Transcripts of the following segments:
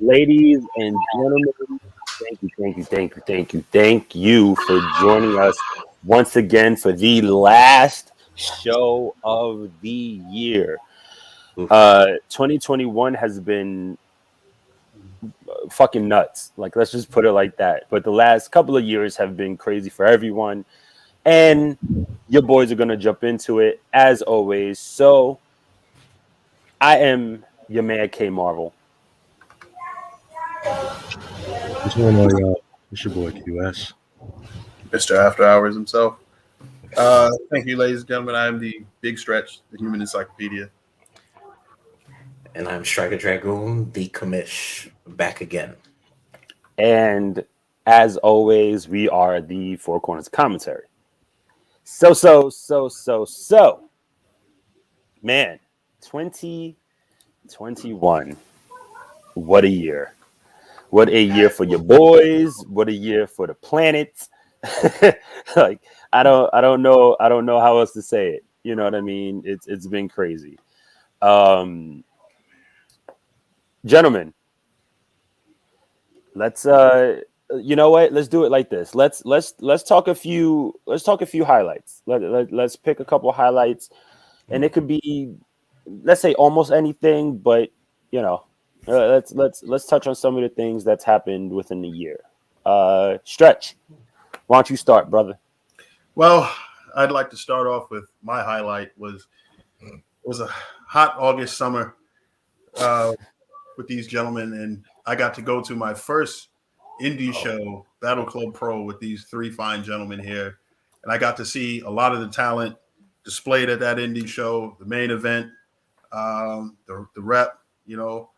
Ladies and gentlemen, thank you for joining us once again for the last show of the year. 2021 has been fucking nuts. Like, let's just put it like that. But the last couple of years have been crazy for everyone. And your boys are going to jump into it as always. So I am your man, K Marvel. What's going on, y'all? It's your boy QS. Mr. After Hours himself. Thank you, ladies and gentlemen. I am the Big Stretch, the human encyclopedia. And I'm Striker Dragoon, the commish, back again. And as always, we are the Four Corners Commentary. So, man, 2021. What a year. What a year for your boys. What a year for the planet. Like, I don't know how else to say it. You know what I mean? It's been crazy. Gentlemen, let's you know what? Let's do it like this. Let's talk a few highlights. Let's pick a couple highlights, and it could be, let's say, almost anything, but you know, let's touch on some of the things that's happened within the year. Stretch, why don't you start, brother? Well, I'd like to start off with my highlight was a hot August summer with these gentlemen, and I got to go to my first indie show, Battle Club Pro, with these three fine gentlemen here, and I got to see a lot of the talent displayed at that indie show, the main event, the rep, you know,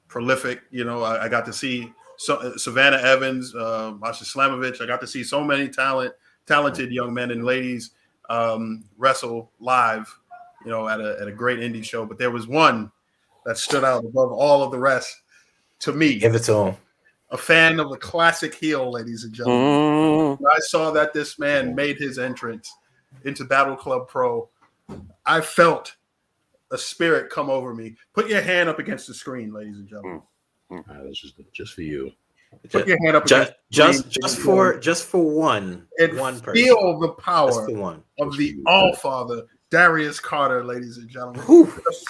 prolific, you know, I got to see Savannah Evans, Masha Slamovich. I got to see so many talented young men and ladies wrestle live, you know, at a great indie show. But there was one that stood out above all of the rest to me. Give it to him. A fan of the classic heel, ladies and gentlemen. When I saw that this man made his entrance into Battle Club Pro, I felt a spirit come over me. Put your hand up against the screen, ladies and gentlemen. This is just for you. Put your hand up just for one person. Feel the power of the All-Father, Darius Carter, ladies and gentlemen. A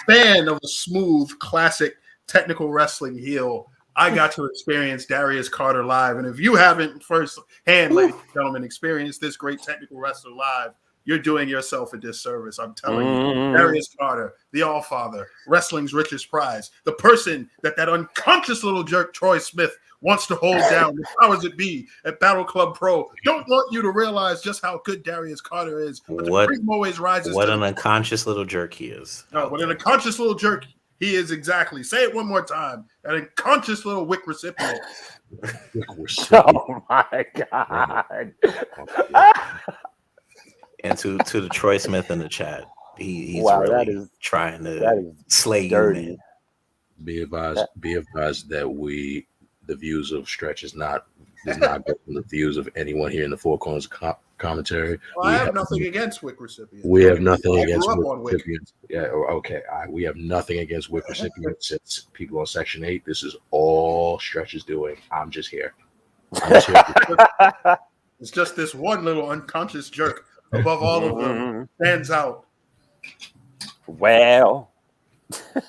fan of the smooth, classic, technical wrestling heel. I got to experience Darius Carter live. And if you haven't firsthand, ladies and gentlemen, experienced this great technical wrestler live, you're doing yourself a disservice. I'm telling you. Darius Carter, the All-Father, wrestling's richest prize, the person that unconscious little jerk Troy Smith wants to hold down, the powers that be at Battle Club Pro. Don't want you to realize just how good Darius Carter is. But What always rises an unconscious little jerk he is. No, what an unconscious little jerk he is exactly. Say it one more time. An unconscious little WIC recipient. Oh my God. And to the Troy Smith in the chat, he's wow, really trying to slay dirty. You, man. Be advised that the views of Stretch is not good from the views of anyone here in the Four Corners Commentary. Well, I have nothing against WIC recipients. We have nothing against WIC recipients. Yeah, okay. We have nothing against WIC recipients. It's people on Section 8. This is all Stretch is doing. I'm just here. It's just this one little unconscious jerk above all of them stands out. Well,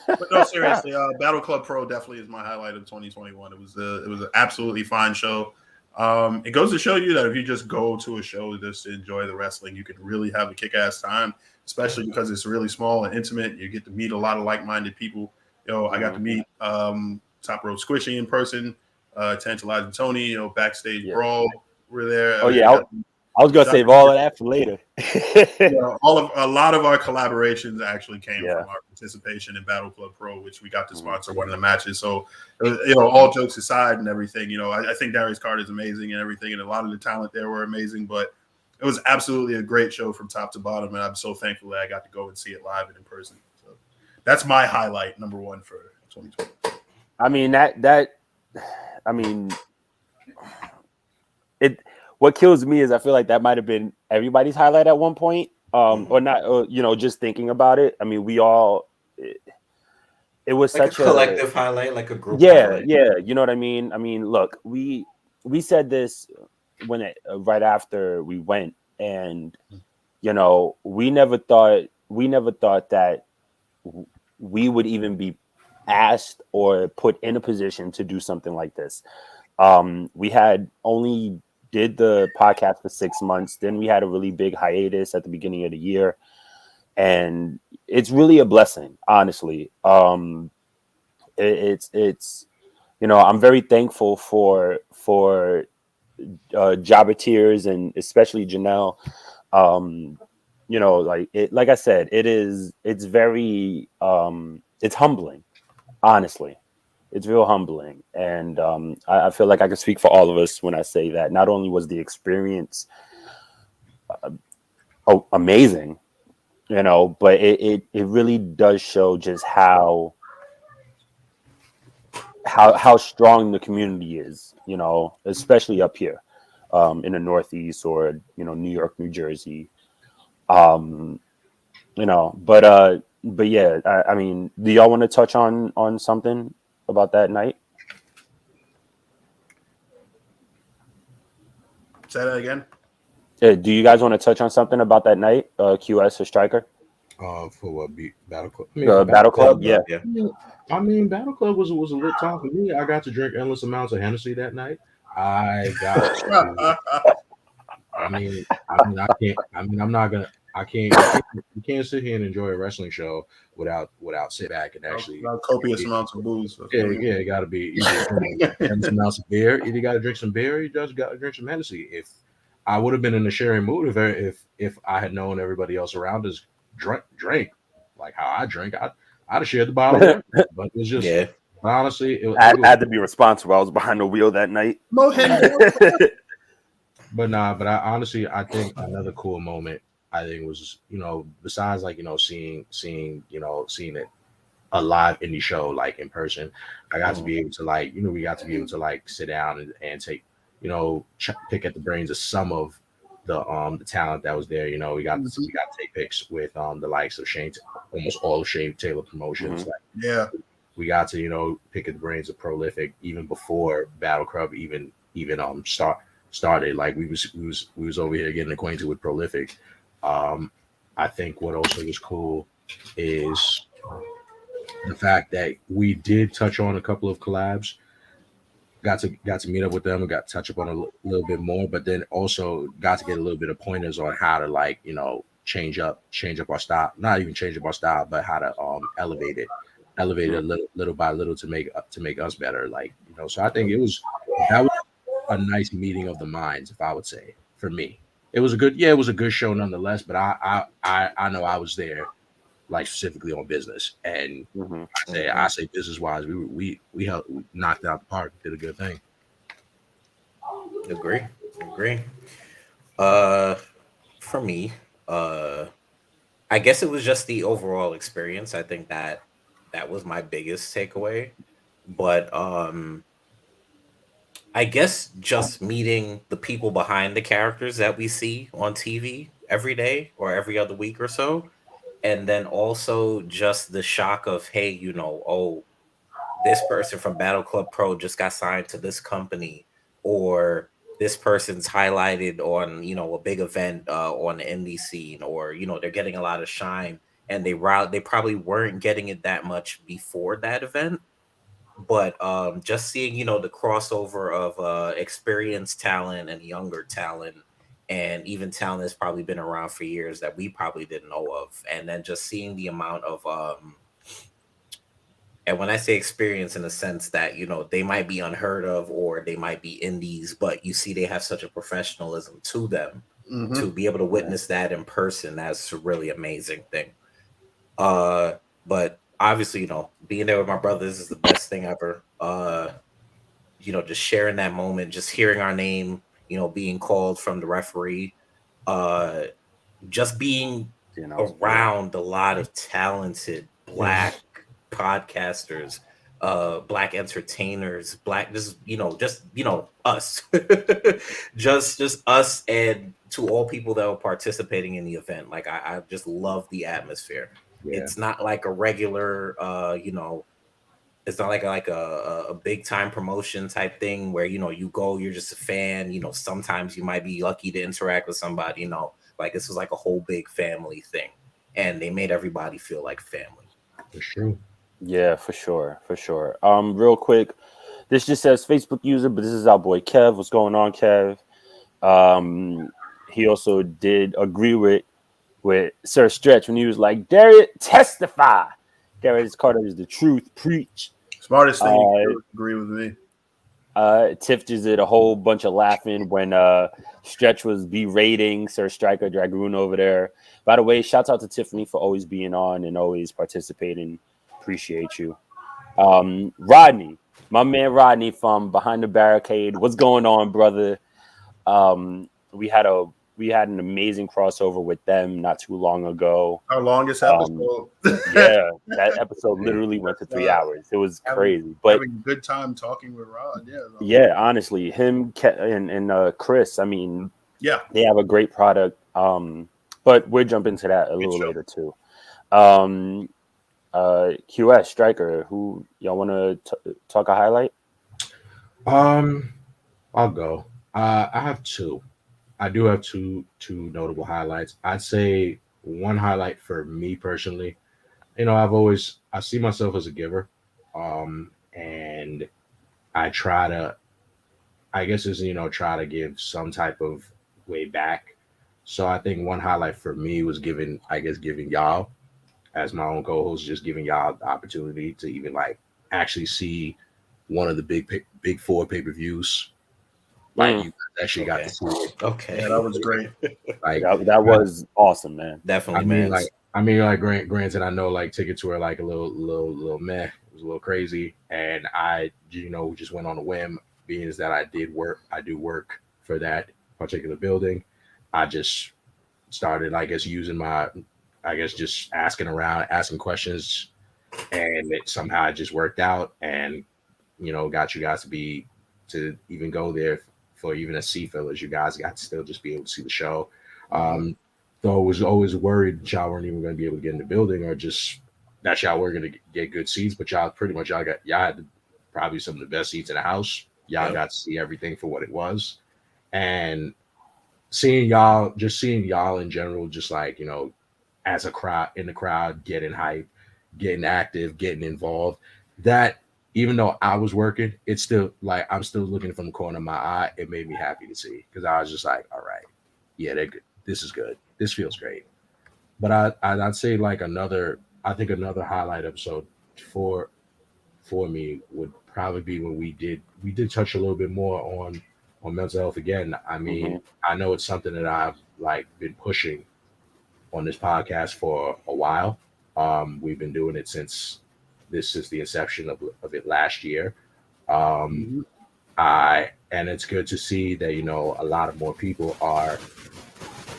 but no, seriously, Battle Club Pro definitely is my highlight of 2021. It was an absolutely fine show. It goes to show you that if you just go to a show just to enjoy the wrestling, you can really have a kick-ass time, especially because it's really small and intimate. You get to meet a lot of like-minded people. You know, I got to meet Top Rope Squishy in person, Tantalizing Tony, you know, backstage brawl. We're there. Oh yeah, I was gonna save all of that for later. You know, a lot of our collaborations actually came from our participation in Battle Club Pro, which we got to sponsor one of the matches. So, you know, all jokes aside and everything, you know, I think Darius Carter is amazing and everything, and a lot of the talent there were amazing. But it was absolutely a great show from top to bottom, and I'm so thankful that I got to go and see it live and in person. So that's my highlight number one for 2020. I mean, what kills me is I feel like that might have been everybody's highlight at one point, or not, you know, just thinking about it. I mean, we all, it was like such a collective highlight, like a group highlight. Yeah, you know what I mean. I mean, look, we said this when right after we went, and you know, we never thought that we would even be asked or put in a position to do something like this. We had only did the podcast for 6 months. Then we had a really big hiatus at the beginning of the year, and it's really a blessing, honestly. It's you know, I'm very thankful for Jobbeteers and especially Janelle. You know, like I said, it's very it's humbling, honestly. It's real humbling, and I feel like I can speak for all of us when I say that. Not only was the experience amazing, you know, but it really does show just how strong the community is, you know, especially up here in the Northeast, or you know, New York, New Jersey. Um, you know, but yeah, I mean, do y'all want to touch on something about that night? Say that again. Do you guys want to touch on something about that night, QS or Striker? For what Battle Club? I mean, The for Battle Club, yeah. I mean, Battle Club was a lit time for me. I got to drink endless amounts of Hennessy that night. I got. I can't. I mean, I'm not gonna. I can't. You can't sit here and enjoy a wrestling show without sit back and actually. Copious amounts of booze. Yeah, it got to be either endless amounts of beer. Either you got to drink some beer, or you just got to drink some Hennessy. If I would have been in a sharing mood if I had known everybody else around us drank like how I drink, I'd have shared the bottle with everybody. But it was just honestly, I had to be responsible. I was behind the wheel that night. But I honestly, I think another cool moment I think was, you know, besides like, you know, seeing it a live indie show like in person, I got to be able to like, you know, we got to be able to like sit down and take, you know, pick at the brains of some of the talent that was there. You know, we got to take pics with the likes of almost all of Shane Taylor Promotions. Like, we got to, you know, pick at the brains of Prolific even before Battle Club even started. Like we was over here getting acquainted with Prolific. I think what also was cool is the fact that we did touch on a couple of collabs. Got to meet up with them and got to touch up on a little bit more, but then also got to get a little bit of pointers on how to, like, you know, change up our style. Not even change up our style, but how to elevate it a little by little to make us better. Like, you know, so I think that was a nice meeting of the minds, if I would say, for me. It was a good show nonetheless, but I know I was there like specifically on business, and I say business wise, we knocked it out the park, did a good thing. Agree. For me, I guess it was just the overall experience. I think that was my biggest takeaway. But I guess just meeting the people behind the characters that we see on TV every day or every other week or so. And then also just the shock of, hey, you know, oh, this person from Battle Club Pro just got signed to this company, or this person's highlighted on, you know, a big event on the indie scene, or, you know, they're getting a lot of shine, and they probably weren't getting it that much before that event. But just seeing, you know, the crossover of experienced talent and younger talent, and even talent that's probably been around for years that we probably didn't know of, and then just seeing the amount of and when I say experience, in the sense that, you know, they might be unheard of or they might be indies, but you see they have such a professionalism to them, to be able to witness that in person, that's a really amazing thing. But obviously, you know, being there with my brothers is the best thing ever. You know, just sharing that moment, just hearing our name, you know, being called from the referee, just being around a lot of talented Black podcasters, Black entertainers, just us, just us, and to all people that were participating in the event. Like I just love the atmosphere. It's not like a regular, you know, It's not like a big time promotion type thing where you go, you're just a fan. Sometimes you might be lucky to interact with somebody. Like this was like a whole big family thing, and they made everybody feel like family. For sure. Yeah, for sure, for sure. Real quick, this just says Facebook user, but this is our boy Kev. What's going on, Kev? He also did agree with Sir Stretch when he was like, "Darius, testify. Darius Carter is the truth. Preach." Smartest thing you could agree with me. Tiff just did a whole bunch of laughing when Stretch was berating Sir Striker Dragoon over there. By the way, shouts out to Tiffany for always being on and always participating. Appreciate you. Rodney, my man Rodney from Behind the Barricade. What's going on, brother? We had an amazing crossover with them not too long ago. Our longest episode. Yeah, that episode literally went to 3 hours. It was crazy. But having a good time talking with Rod. Yeah, honestly, him and Chris, I mean, yeah, they have a great product. But we'll jump into that a little later too. QS Striker, who y'all want to talk a highlight? I'll go. I have two. I do have two notable highlights. I'd say one highlight for me personally. I see myself as a giver, and I try to, I guess is try to give some type of way back. So I think one highlight for me was giving y'all as my own co-host, just giving y'all the opportunity to even like actually see one of the big four pay-per-views. Like you actually got to see it. Okay, yeah, that was great. Like that was awesome, man. Definitely, Granted, I know like tickets were like a little meh. It was a little crazy, and I just went on a whim. Being as that I do work for that particular building. I just started, just asking around, asking questions, and it somehow just worked out, and got you guys to even go there for even a C fillers. You guys got to still just be able to see the show. Though I was always worried that y'all weren't even going to be able to get in the building, or just that y'all were going to get good seats, but y'all had probably some of the best seats in the house. Y'all got to see everything for what it was, and seeing y'all in general, just like as a crowd in the crowd, getting hype, getting active, getting involved. That even though I was working, it's still like I'm still looking from the corner of my eye. It made me happy to see, because I was just like, all right, yeah, they're good. This is good. This feels great. But I'd say like another highlight episode for me would probably be when we did touch a little bit more on mental health again. I mean, I know it's something that I've like been pushing on this podcast for a while. We've been doing it since the inception of it last year. And it's good to see that a lot of more people are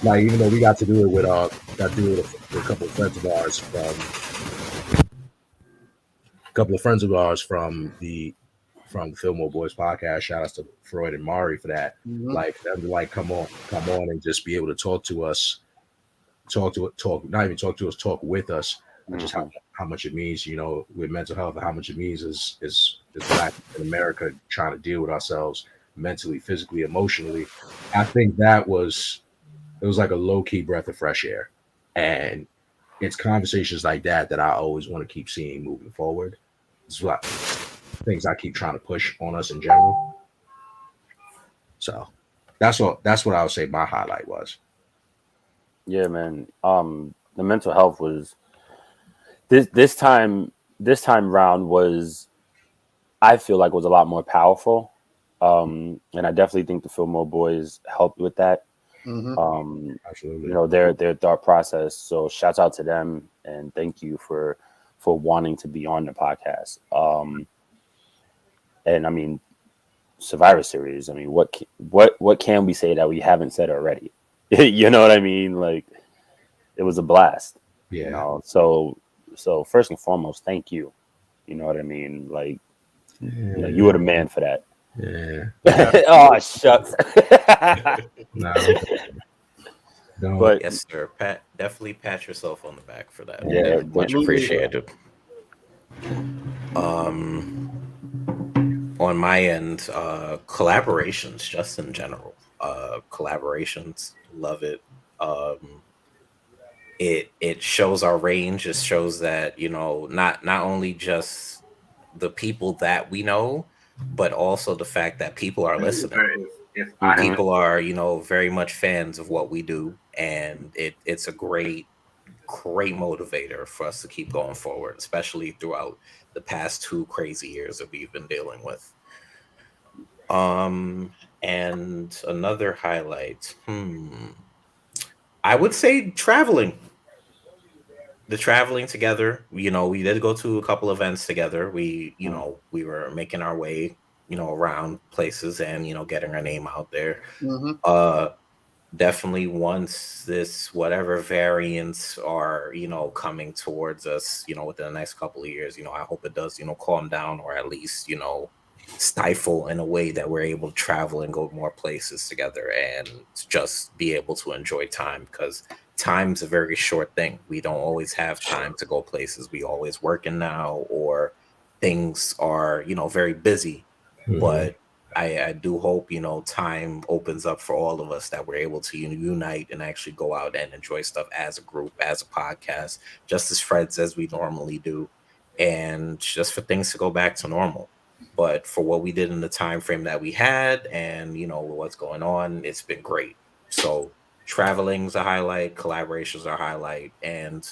like, even though we got to do it with a couple of friends of ours from the Fillmore Boys podcast. Shout out to Freud and Mari for that. Like them to like come on and just be able to talk with us, talk with us, just how much it means, with mental health, and how much it means is Black in America trying to deal with ourselves mentally, physically, emotionally. I think it was like a low-key breath of fresh air, and it's conversations like that I always want to keep seeing moving forward. It's what things I keep trying to push on us in general. So that's what I would say my highlight was. Yeah, man. The mental health was this time round was, I feel like, was a lot more powerful. And I definitely think the Fillmore Boys helped with that. Absolutely. Their thought process. So shouts out to them, and thank you for wanting to be on the podcast. And I mean, Survivor Series. I mean, what can we say that we haven't said already? You know what I mean? Like, it was a blast. Yeah. So first and foremost, thank you. You know what I mean? Like, you were the man for that. Yeah. Oh, shucks. No. But yes, sir. Definitely pat yourself on the back for that. Yeah, much appreciated. On my end, collaborations, just in general, collaborations, love it. It shows our range. It shows that, you know, not only just the people that we know, but also the fact that people are listening. People are, you know, very much fans of what we do, and it's a great motivator for us to keep going forward, especially throughout the past 2 crazy years that we've been dealing with. And another highlight, I would say traveling. The traveling together, you know, we did go to a couple events together. We, you know, we were making our way, you know, around places and, you know, getting our name out there. Uh Definitely once this whatever variants are, you know, coming towards us, you know, within the next couple of years, you know, I hope it does, you know, calm down, or at least, you know, stifle in a way that we're able to travel and go more places together and just be able to enjoy time, because time's a very short thing. We don't always have time to go places. We always working now, or things are, you know, very busy. But I do hope, you know, time opens up for all of us, that we're able to unite and actually go out and enjoy stuff as a group, as a podcast, just as friends as we normally do, and just for things to go back to normal. But for what we did in the time frame that we had, and, you know, what's going on, it's been great. So traveling's a highlight, collaborations are a highlight, and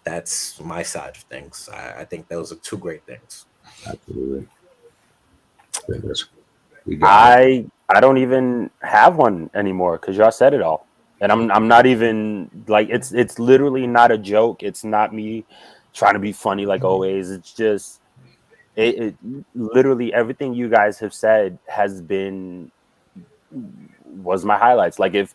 that's my side of things. I think those are two great things. Absolutely. I don't even have one anymore because y'all said it all, and I'm not even like it's literally not a joke. It's not me trying to be funny like always. It's just it literally everything you guys have said has been was my highlights. Like if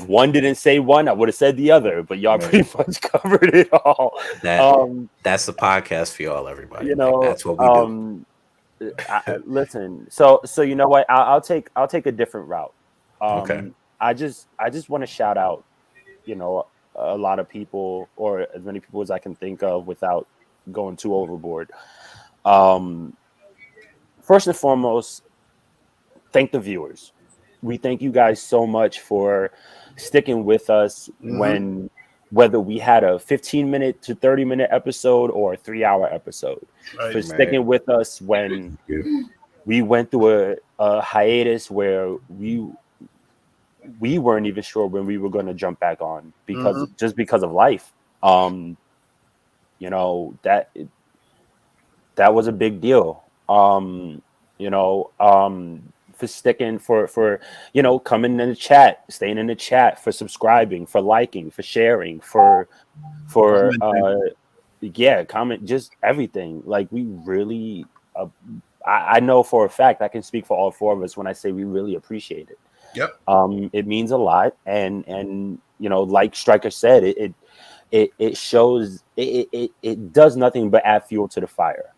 one didn't say one, I would have said the other. But y'all pretty much covered it all. That's the podcast for y'all, everybody. You know, that's what we do. Listen, so you know what? I'll take a different route. Okay. I just want to shout out, you know, a lot of people, or as many people as I can think of without going too overboard. First and foremost, thank the viewers. We thank you guys so much for sticking with us when, whether we had a 15-minute to 30-minute episode or a 3-hour episode, for sticking with us when we went through a hiatus where we weren't even sure when we were going to jump back on because of life. You know, that was a big deal. You know, for sticking, for you know, coming in the chat, staying in the chat, for subscribing, for liking, for sharing, for yeah, comment, just everything. Like, we really I know for a fact, I can speak for all four of us when I say we really appreciate it. Yep. It means a lot, and you know, like Stryker said, it shows it does nothing but add fuel to the fire.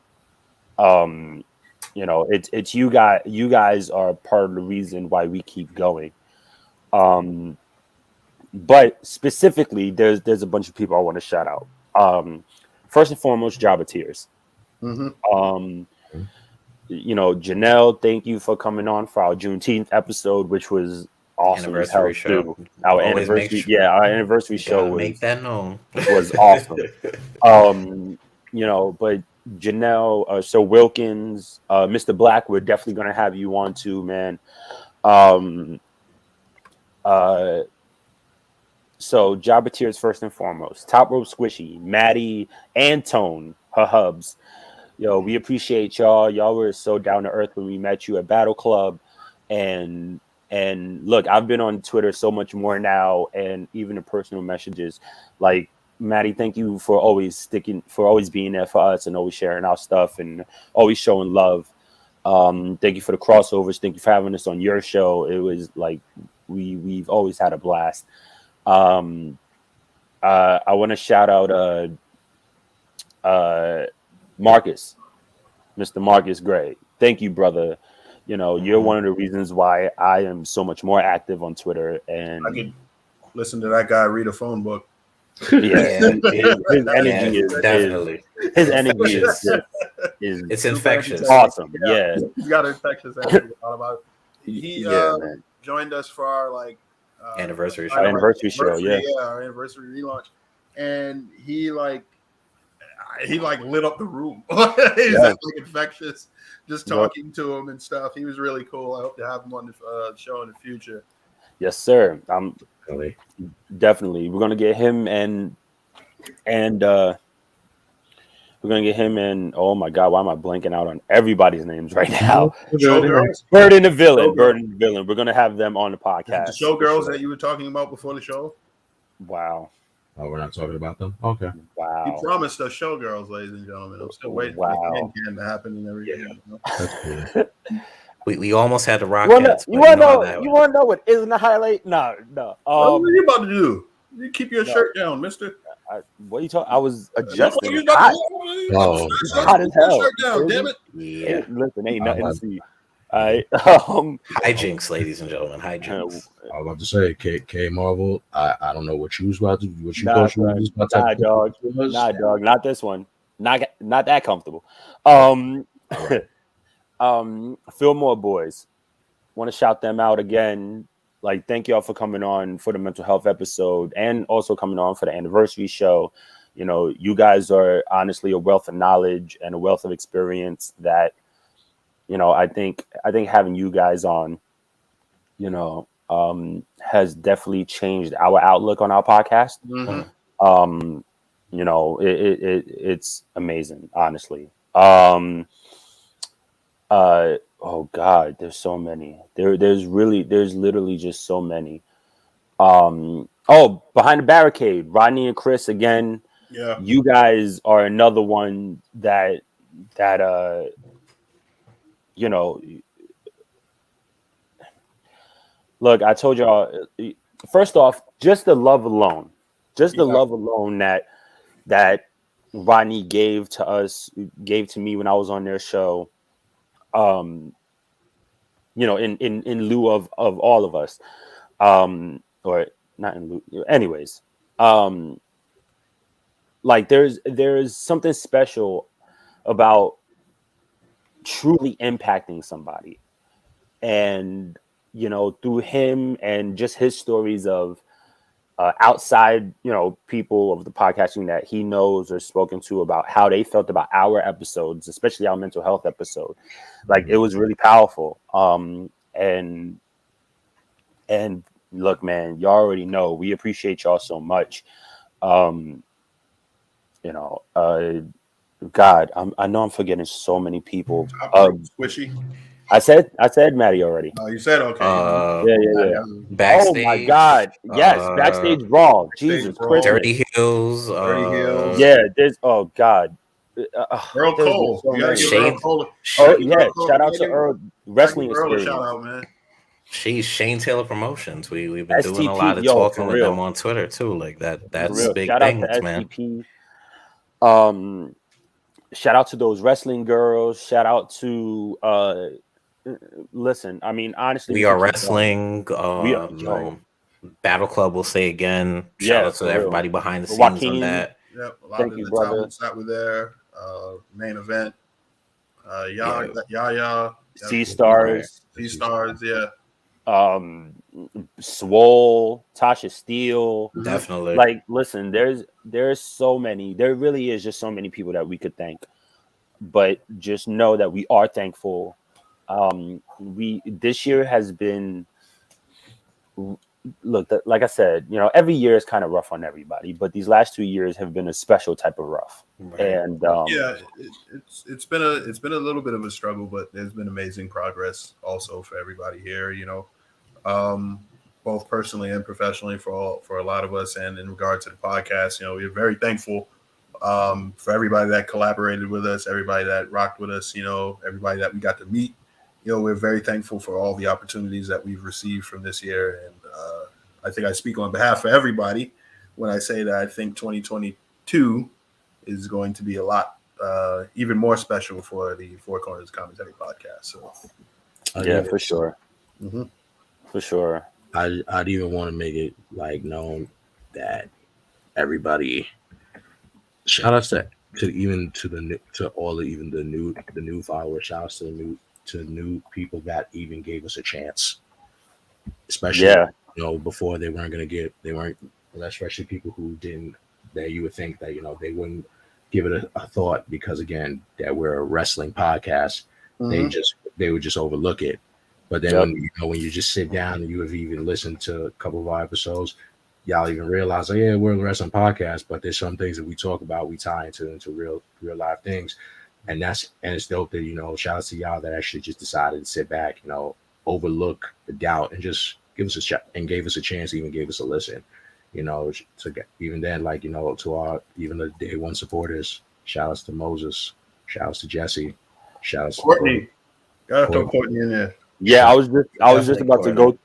You know, it's you guys are part of the reason why we keep going. But specifically, there's a bunch of people I want to shout out. First and foremost, Jobber-Tears. You know, Janelle, thank you for coming on for our Juneteenth episode, which was awesome. Anniversary show. Our anniversary, our anniversary show was, make that known. Was awesome. You know, but Janelle, so Wilkins, Mr. Black, we're definitely gonna have you on too, man. So Jobber-Tears first and foremost, Top Rope Squishy, Maddie, Antone, her hubs. Yo, we appreciate y'all. Y'all were so down to earth when we met you at Battle Club, and look, I've been on Twitter so much more now, and even in personal messages, like, Maddie, thank you for always being there for us and always sharing our stuff and always showing love. Thank you for the crossovers. Thank you for having us on your show. It was like we've always had a blast. I want to shout out Marcus, Mr. Marcus Gray. Thank you, brother. You know, you're one of the reasons why I am so much more active on Twitter. And I could listen to that guy read a phone book. His energy is definitely. His energy is it's infectious. Awesome. Yeah. He's got infectious energy. About it. He man. joined us for our anniversary show. Our anniversary show, yeah. Our anniversary relaunch, and he lit up the room. He's like infectious. Just talking to him and stuff. He was really cool. I hope to have him on the show in the future. Yes, sir. Definitely. We're gonna get him and oh my god, why am I blanking out on everybody's names right now? Showgirls. Bird and the Villain. We're gonna have them on the podcast. The showgirls that you were talking about before the show. Wow. Oh, we're not talking about them. Okay. Wow. He promised us showgirls, ladies and gentlemen. I'm still waiting for the can to happen and everything. That's cool. We almost had the Rockettes. You want to know what isn't a highlight? No. What are you about to do? You keep your shirt down, mister. What are you talking? I was adjusting. Hot as hell. Shirt down, damn it. Yeah. Listen, ain't nothing to see. All right. Hijinks, ladies and gentlemen. Hijinks. I was about to say, K Marvel. I don't know what you was about to do. What you Nah, dog. Not this one. Not that comfortable. Fillmore Boys. Want to shout them out again. Like, thank y'all for coming on for the mental health episode and also coming on for the anniversary show. You know, you guys are honestly a wealth of knowledge and a wealth of experience that, you know, I think having you guys on, you know, has definitely changed our outlook on our podcast. Mm-hmm. You know, it's amazing, honestly. Oh God, there's so many. There's literally just so many. Behind the Barricade, Rodney and Chris again. Yeah, you guys are another one that you know. Look, I told y'all. First off, just the love alone, love alone that Rodney gave to me when I was on their show. You know, in lieu of all of us, or not in lieu. Anyways, like there's something special about truly impacting somebody, and you know, through him and just his stories of outside, you know, people of the podcasting that he knows or spoken to about how they felt about our episodes, especially our mental health episode. Like, it was really powerful. And look, man, you already know we appreciate y'all so much. You know, God, I know I'm forgetting so many people. Squishy. I said Maddie already. Oh, you said okay. Yeah. Backstage. Oh my God! Yes, Backstage Brawl. Jesus Christ. Dirty Hills. Yeah, there's. Oh God. Earl Cole. So you gotta give Earl Cole. Shout out to Earl Wrestling Experience. Shout out, man. She's Shane Taylor Promotions. We've been STP, doing a lot of talking with them on Twitter too. Like that's big shout things, out to man. STP. Shout out to those wrestling girls. Shout out to listen, I mean, honestly, we are wrestling. Battle Club will say again. Shout out to everybody behind the scenes Joaquin, on that. Yep, a lot of the talents that were there. Main event. Yaya. Sea Stars, yeah. Swole, Tasha Steele. Definitely. Like, listen, there's so many. There really is just so many people that we could thank. But just know that we are thankful. This year has been, look, like I said, you know, every year is kind of rough on everybody, but these last 2 years have been a special type of rough. Right. And it's been a little bit of a struggle, but there's been amazing progress also for everybody here, you know, both personally and professionally for a lot of us. And in regard to the podcast, you know, we're very thankful for everybody that collaborated with us, everybody that rocked with us, you know, everybody that we got to meet. You know, we're very thankful for all the opportunities that we've received from this year. And I think I speak on behalf of everybody when I say that I think 2022 is going to be a lot even more special for the Four Corners Commentary Podcast. So, yeah, for sure. Mm-hmm. For sure. I'd even want to make it like known that everybody. Shout out to even to the new, to all the even the new followers. Shout out to new people that even gave us a chance, especially before they weren't, especially people who didn't, that you would think that they wouldn't give it a thought, because again that we're a wrestling podcast. They would just overlook it. But then when you just sit down and you have even listened to a couple of our episodes, y'all even realize, like, yeah, we're a wrestling podcast, but there's some things that we talk about, we tie into real life things. And it's dope that, shout out to y'all that actually just decided to sit back, overlook the doubt and just give us a shot, and gave us a chance, even gave us a listen, to get, even then, like, to our, even the day one supporters. Shout outs to Moses, shout outs to Jesse, shout outs Courtney. to Gotta throw Courtney in there. Yeah, I was just about to go.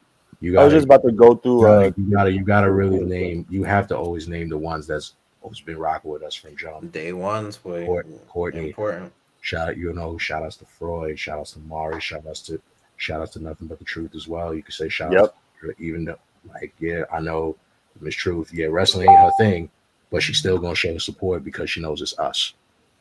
I was just about to go through. You gotta really name. You have to always name the ones that's always been rocking with us from jump. Day one's way Courtney. Important. Shout outs to Freud. Shout outs to Mari. Shout outs to Nothing But the Truth as well. You could say shout outs to, even though, like, yeah, I know Miss Truth. Yeah, wrestling ain't her thing, but she's still gonna show support because she knows it's us.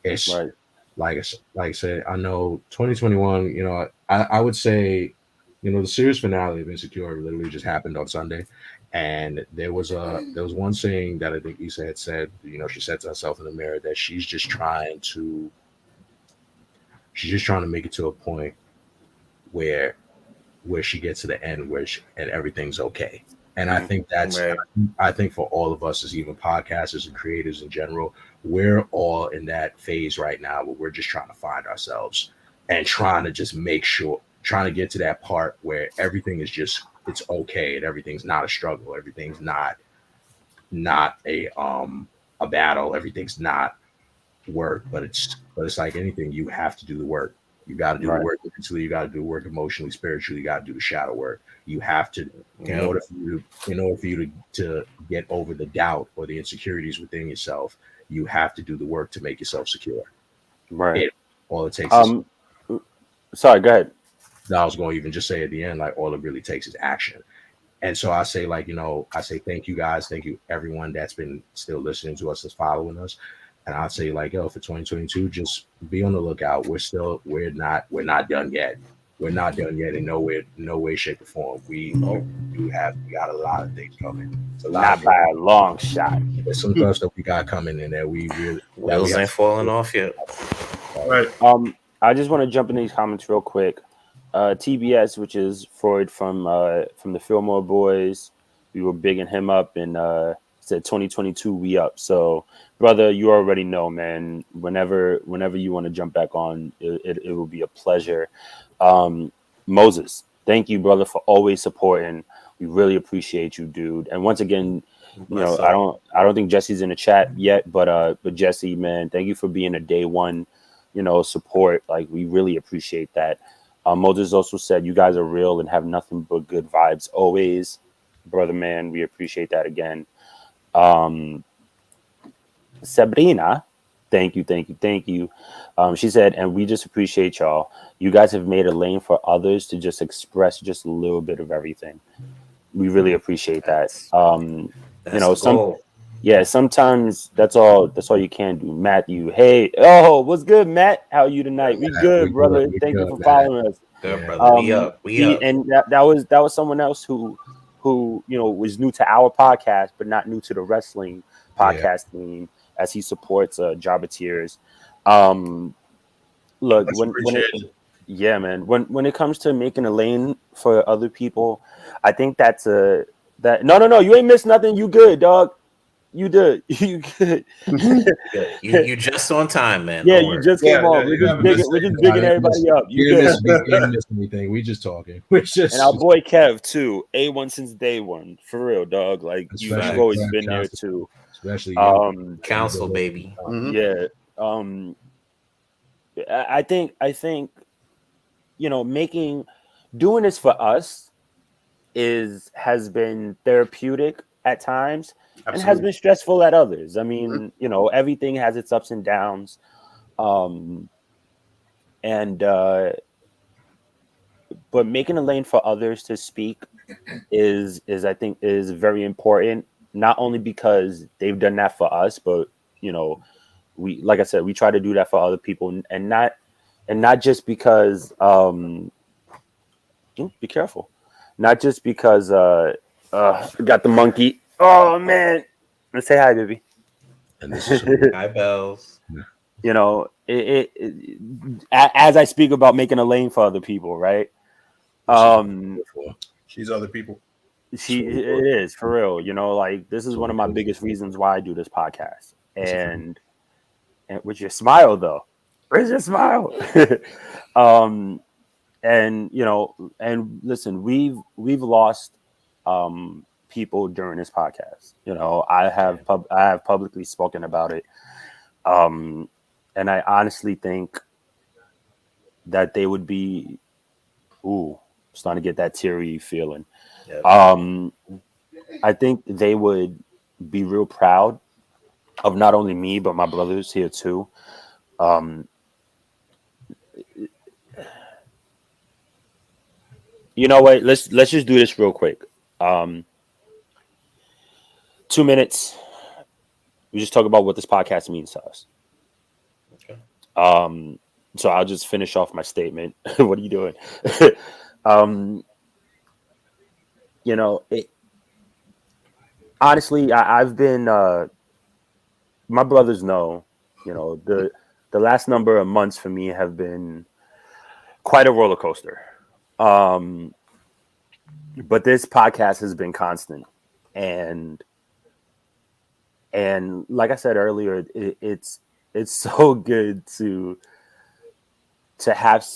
It's right. Like I said, I know 2021. I would say, the series finale of Insecure literally just happened on Sunday, and there was one saying that I think Issa had said. She said to herself in the mirror that she's just trying to make it to a point where she gets to the end and everything's okay. And I think that's right. I think for all of us as even podcasters and creators in general, we're all in that phase right now where we're just trying to find ourselves and trying to just trying to get to that part where everything is just, it's okay and everything's not a struggle, everything's not a battle, everything's not work, but it's like anything, you have to do the work. You got to do the work mentally, you got to do the work emotionally, spiritually, you got to do the shadow work. You have to, in order for you to get over the doubt or the insecurities within yourself, you have to do the work to make yourself secure. Right. All it takes is, sorry, go ahead. I was going to even just say at the end, like, all it really takes is action. And so I say, like, I say thank you guys, thank you everyone that's been still listening to us, that's following us. And I'd say, like, for 2022, just be on the lookout. We're not done yet. We're not done yet in no way, shape, or form. We got a lot of things coming. Not by a long shot. There's some stuff that we got coming in that we really wheels ain't falling off yet. Right. I just want to jump in these comments real quick. TBS, which is Freud from the Fillmore Boys, we were bigging him up and said 2022 we up. So, brother, you already know, man. Whenever you want to jump back on, it will be a pleasure. Moses, thank you, brother, for always supporting. We really appreciate you, dude. And once again, I don't think Jesse's in the chat yet, but Jesse, man, thank you for being a day one, support. Like, we really appreciate that. Moses also said, you guys are real and have nothing but good vibes always. Brother, man, we appreciate that again. Sabrina, thank you. She said, and we just appreciate y'all. You guys have made a lane for others to just express just a little bit of everything. We really appreciate that. Sometimes that's all you can do. Matthew, hey, what's good, Matt? How are you tonight? We good, brother. Thank you for following us. Good, brother. We up. And that was someone else who was new to our podcast, but not new to the wrestling podcast team, as he supports Jabba Tears. Look, when it comes to making a lane for other people, I think no, you ain't missed nothing. You good, dog. You did. You good. You just on time, man. Yeah, you just came on. We're just bigging everybody up. You didn't miss anything. We just talking. And our boy Kev too. A1 since day one. For real, dog. Like, you've always been there too. Especially council, baby. Yeah. I think doing this for us has been therapeutic at times. Absolutely. And has been stressful at others. I mean, everything has its ups and downs. But making a lane for others to speak is I think is very important. not only because they've done that for us, but you know, we, like I said, we try to do that for other people, and not just because be careful, not just because got the monkey. Oh man, let's say hi, baby. And this is Hi, Bells. You know, as I speak about making a lane for other people, right? She's other people. It is for real. You know, like this is one of my biggest reasons why I do this podcast. And with your smile though, where's your smile? And you know, and listen, we've lost people during this podcast. You know, I have publicly spoken about it. And I honestly think that they would be starting to get that teary feeling. Yep. I think they would be real proud of not only me but my brothers here too. You know what? Let's just do this real quick. 2 minutes. We just talk about what this podcast means to us. Okay. So I'll just finish off my statement. What are you doing? You know, honestly, I've been. My brothers know. You know, the last number of months for me have been quite a roller coaster. But this podcast has been constant, and like I said earlier, it's so good to have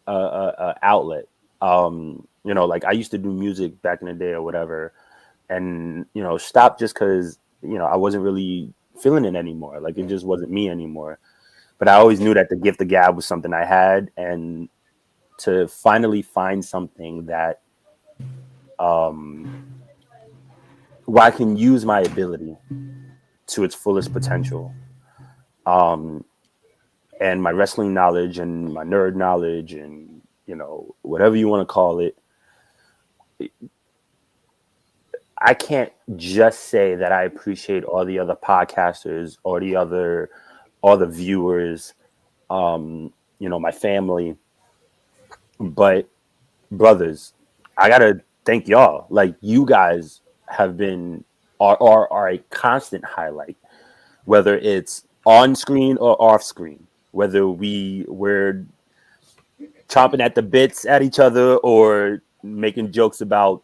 a outlet. You know, like I used to do music back in the day or whatever, and you know, stopped just because you know I wasn't really feeling it anymore. Like it just wasn't me anymore. But I always knew that the gift of gab was something I had, and to finally find something that where I can use my ability to its fullest potential, and my wrestling knowledge and my nerd knowledge and you know whatever you want to call it. I can't just say that I appreciate all the other podcasters or all the viewers, you know, my family, but brothers, I gotta thank y'all. Like you guys have been are a constant highlight, whether it's on screen or off screen, whether we're chomping at the bits at each other or making jokes about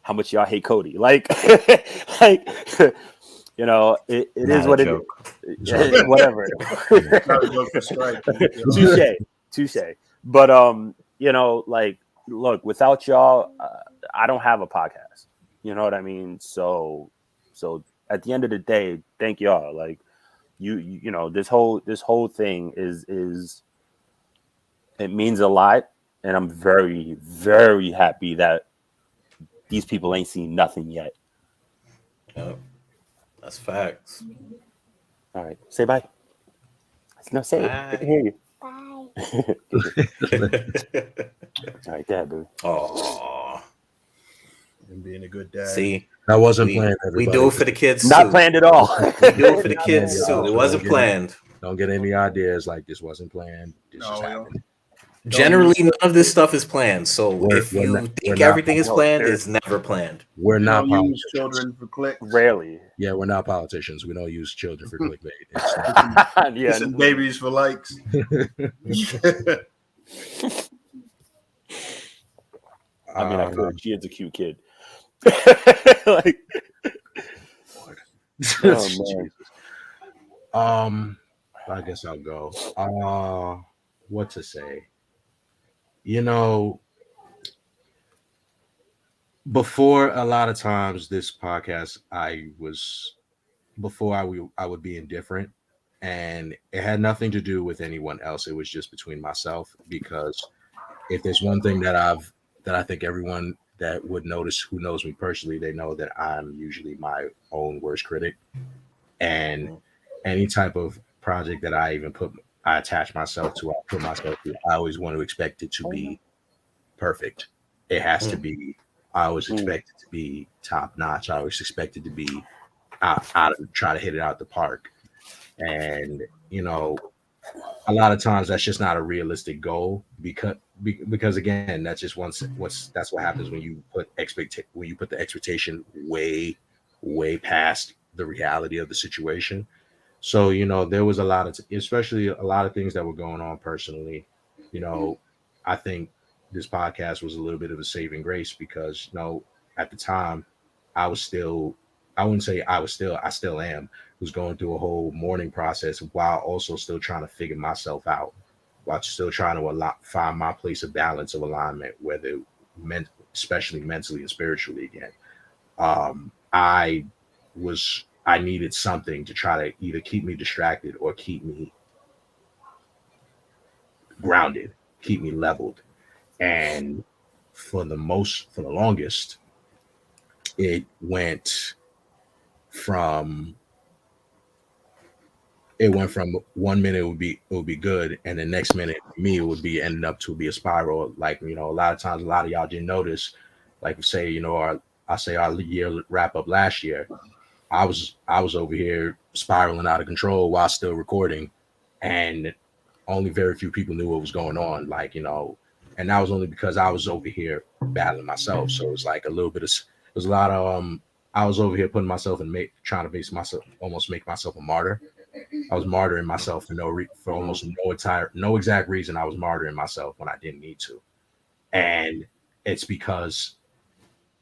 how much y'all hate Cody. Like, like you know, it is what it is. Whatever. Touche. But you know, like, look, without y'all, I don't have a podcast. You know what I mean? So at the end of the day, thank y'all. Like, you know, this whole thing is it means a lot, and I'm very, very happy that these people ain't seen nothing yet. Yep. That's facts. All right. Say bye. No, say it. I can hear you. Bye. All right, dad, boo. Oh. And being a good dad. See, that wasn't planned. We do it for the kids. Not too. Planned at all. We do it for the kids too. It wasn't planned. Don't get any ideas like this wasn't planned. This just happened. Generally, none of this stuff is planned. So if you think everything is planned, it's never planned. We're not use children for clicks. Rarely. Yeah, we're not politicians. We don't use children for clickbait. It's babies for likes. I mean, I could. She is a cute kid. Like, oh, man. I guess I'll go. What to say? You know, before a lot of times this podcast, I would be indifferent, and it had nothing to do with anyone else. It was just between myself, because if there's one thing that I think everyone that would notice who knows me personally, they know that I'm usually my own worst critic, and any type of project that I attach myself to, I put myself through, I always want to expect it to be perfect. It has to be I always expect it to be top notch. I always expect it to be try to hit it out the park. And a lot of times that's just not a realistic goal because again, that's just that's what happens when you put the expectation way past the reality of the situation. So there was a lot of especially a lot of things that were going on personally. I think this podcast was a little bit of a saving grace because at the time I was still I wouldn't say I still am was going through a whole mourning process while also still trying to figure myself out, while still trying to find my place of balance of alignment, whether especially mentally and spiritually again. I needed something to try to either keep me distracted or keep me grounded, keep me leveled. And for the longest, it went from from 1 minute it would be good, and the next minute for me it would be ending up to be a spiral. Like a lot of times, a lot of y'all didn't notice. Like say our year wrap up last year. I was over here spiraling out of control while still recording, and only very few people knew what was going on. And that was only because I was over here battling myself. So it's like a little bit of it was a lot of I was over here putting myself and trying to almost make myself a martyr. I was martyring myself for almost no exact reason. I was martyring myself when I didn't need to, and it's because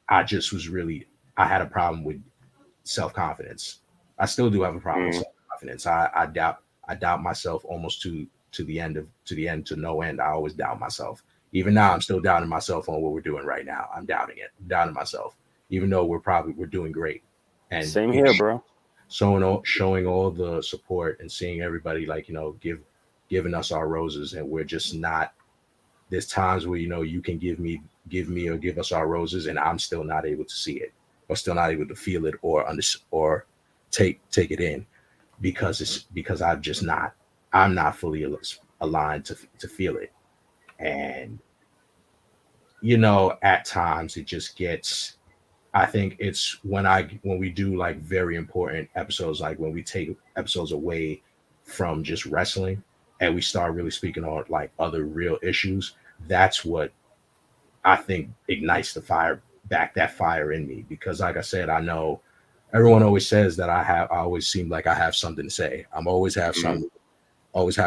I had a problem with self-confidence. I still do have a problem with self-confidence. I doubt myself almost to to no end. I always doubt myself. Even now, I'm still doubting myself on what we're doing right now. I'm doubting it. I'm doubting myself, even though we're doing great. And same here, bro. Showing all the support and seeing everybody giving us our roses, and we're just not. There's times where you can give me or give us our roses, and I'm still not able to see it, or still not able to feel it, or take it in, because I'm not fully aligned to feel it. And at times it just gets. I think it's when we do like very important episodes, like when we take episodes away from just wrestling and we start really speaking on like other real issues. That's what I think ignites that fire in me, because like I said, I know everyone always says that I always seem like I have something to say. I'm always have to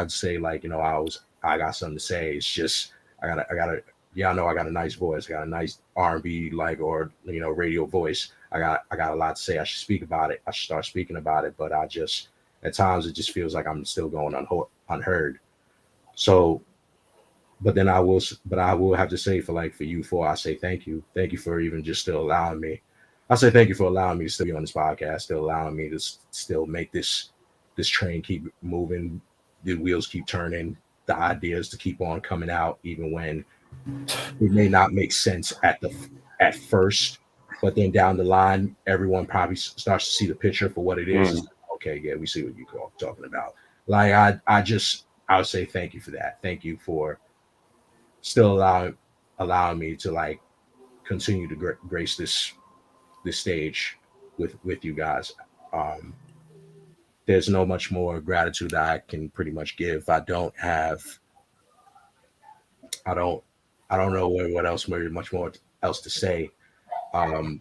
say, like, I got something to say. It's just I gotta yeah, I know I got a nice voice. I got a nice R&B or radio voice. I got a lot to say. I should speak about it. I should start speaking about it. But at times it just feels like I'm still going unheard. So, but I will have to say for you four, I say thank you for even just still allowing me. I say thank you for allowing me to still be on this podcast, still allowing me to still make this train keep moving, the wheels keep turning, the ideas to keep on coming out, even when it may not make sense at first, but then down the line, everyone probably starts to see the picture for what it is. It's like, okay, yeah, we see what you're talking about. Like I would say thank you for that. Thank you for still allowing me to like continue to grace this stage with you guys. There's no much more gratitude that I can pretty much give. I don't know what else much more else to say. I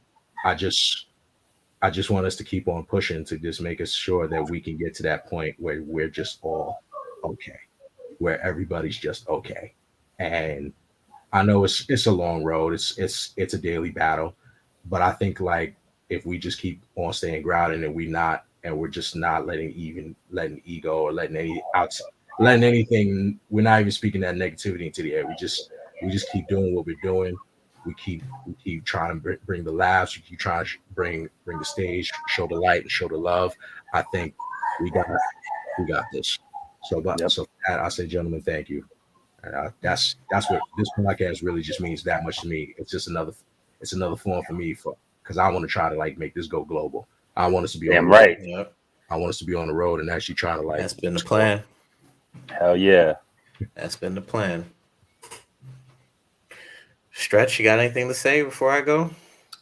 just want us to keep on pushing to just make us sure that we can get to that point where we're just all okay, where everybody's just okay. And I know it's a long road. It's a daily battle, but I think like if we just keep on staying grounded and we're just not letting ego or letting anything, we're not even speaking that negativity into the air. We just keep doing what we're doing. We keep trying to bring the laughs. We keep trying to bring the stage, show the light, and show the love. I think we got this. So, so for that, I say, gentlemen, thank you. And that's what this podcast really just means that much to me. It's just another form for me because I want to try to like make this go global. I want us to be on the road. Yep. I want us to be on the road and actually try to like. That's been the plan. Hell yeah. That's been the plan. Stretch, you got anything to say before I go?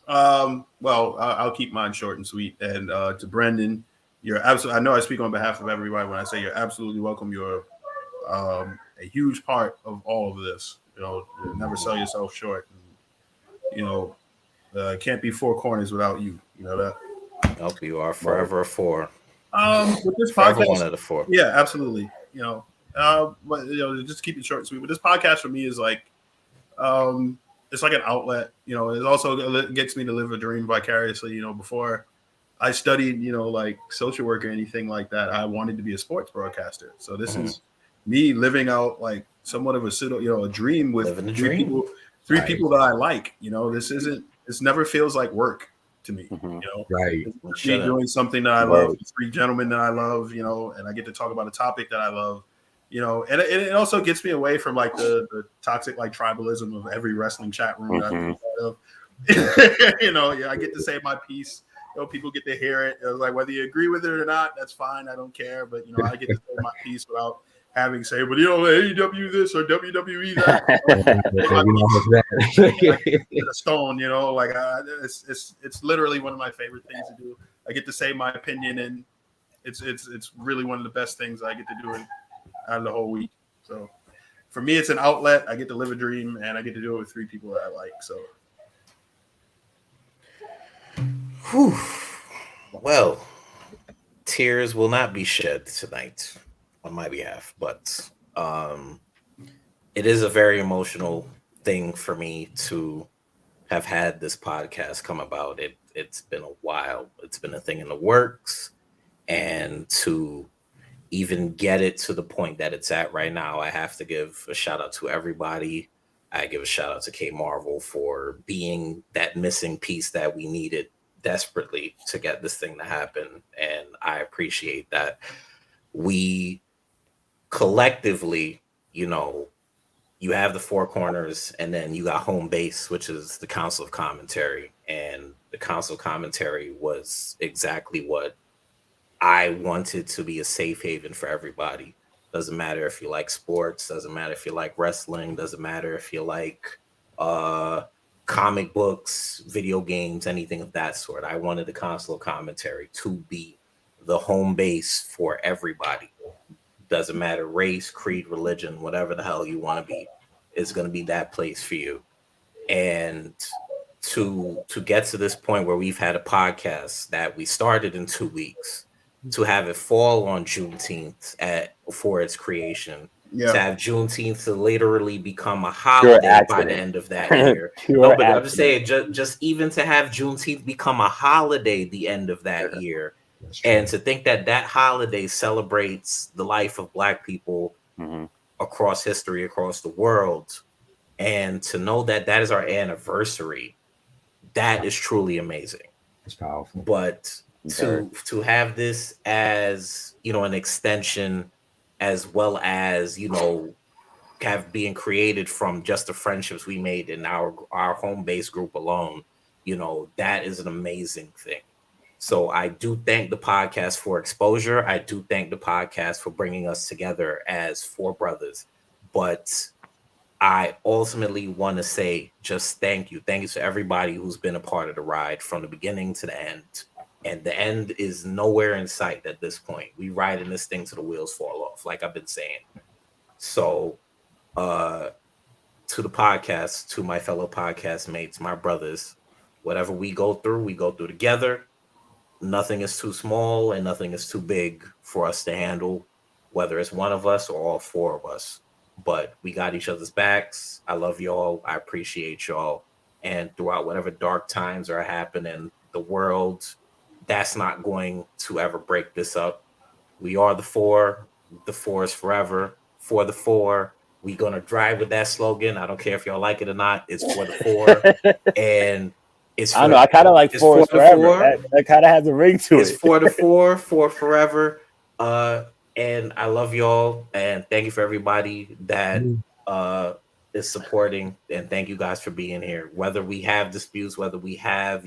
Well, I'll keep mine short and sweet. And to Brendan, you're absolutely. I know I speak on behalf of everybody when I say you're absolutely welcome. You're a huge part of all of this. Never sell yourself short. And, can't be four corners without you. You know that. Nope, you are forever a four. With this Forever podcast, one of the four. yeah, absolutely. But just keep it short and sweet. But this podcast for me is like, it's like an outlet. It also gets me to live a dream vicariously. Before I studied, like social work or anything like that, I wanted to be a sports broadcaster. So this is me living out like somewhat of a dream with three people that I like. This never feels like work to me. Right. It's me doing something that I love, three gentlemen that I love, and I get to talk about a topic that I love. And it also gets me away from like the toxic like tribalism of every wrestling chat room that I'm part of. I get to say my piece. People get to hear it. Like whether you agree with it or not, that's fine. I don't care. But I get to say my piece without having say. But AEW this or WWE that. A stone. Like it's literally one of my favorite things to do. I get to say my opinion, and it's really one of the best things I get to do out of the whole week. So for me, it's an outlet. I get to live a dream, and I get to do it with three people that I like. So. Whew. Well, tears will not be shed tonight on my behalf, but it is a very emotional thing for me to have had this podcast come about. It's been a while. It's been a thing in the works, and to even get it to the point that it's at right now, I have to give a shout out to everybody. I give a shout out to K Marvel for being that missing piece that we needed desperately to get this thing to happen. And I appreciate that we collectively, you have the four corners, and then you got home base, which is the Council of Commentary. And the Council of Commentary was exactly what I wanted to be, a safe haven for everybody. Doesn't matter if you like sports, doesn't matter if you like wrestling, doesn't matter if you like comic books, video games, anything of that sort. I wanted the Council of Commentary to be the home base for everybody. Doesn't matter race, creed, religion, whatever the hell you want to be, it's going to be that place for you. And to get to this point where we've had a podcast that we started in 2 weeks, to have it fall on Juneteenth for its creation, to have Juneteenth to literally become a holiday by the end of that year. No, but I'm just saying, just even to have Juneteenth become a holiday the end of that year, and to think that holiday celebrates the life of Black people across history, across the world, and to know that is our anniversary, that is truly amazing. It's powerful. But to have this as an extension, as well as have being created from just the friendships we made in our home base group alone, that is an amazing thing. So I do thank the podcast for exposure. I do thank the podcast for bringing us together as four brothers. But I ultimately want to say just thank you. Thank you to everybody who's been a part of the ride from the beginning to the end. And the end is nowhere in sight at this point. We riding this thing till the wheels fall off, like I've been saying. So to the podcast, to my fellow podcast mates, my brothers, whatever we go through together. Nothing is too small and nothing is too big for us to handle, whether it's one of us or all four of us. But we got each other's backs. I love y'all. I appreciate y'all. And throughout whatever dark times are happening in the world, that's not going to ever break this up. We are the four. The four is forever. For the four. We gonna drive with that slogan. I don't care if y'all like it or not. It's for the four. And it's I don't know. I kind of like four forever. That kind of has a ring to it. It's for the four forever. And I love y'all. And thank you for everybody that is supporting. And thank you guys for being here. Whether we have disputes, whether we have,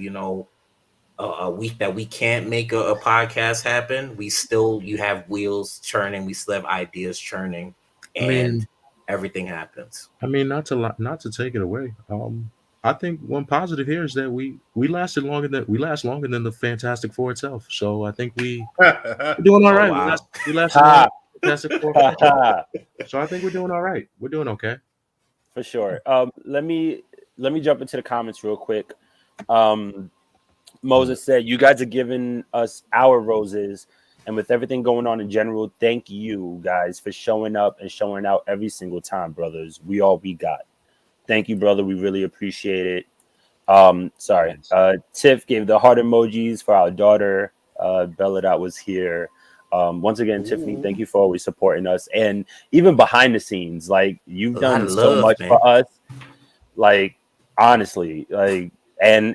a week that we can't make a podcast happen, you have wheels churning. We still have ideas churning. And everything happens. I mean, not to take it away. I think one positive here is that we last longer than the Fantastic Four itself. So I think we're doing all right. Wow. We lasted longer than the Fantastic Four. So I think we're doing all right. We're doing okay. For sure. Let me jump into the comments real quick. Moses said, "You guys are giving us our roses, and with everything going on in general, thank you guys for showing up and showing out every single time, brothers. We got. Thank you, brother. We really appreciate it." Sorry. Tiff gave the heart emojis for our daughter. Bella that was here. Once again, Tiffany, thank you for always supporting us, and even behind the scenes, like you've done so much for us. Like honestly, like and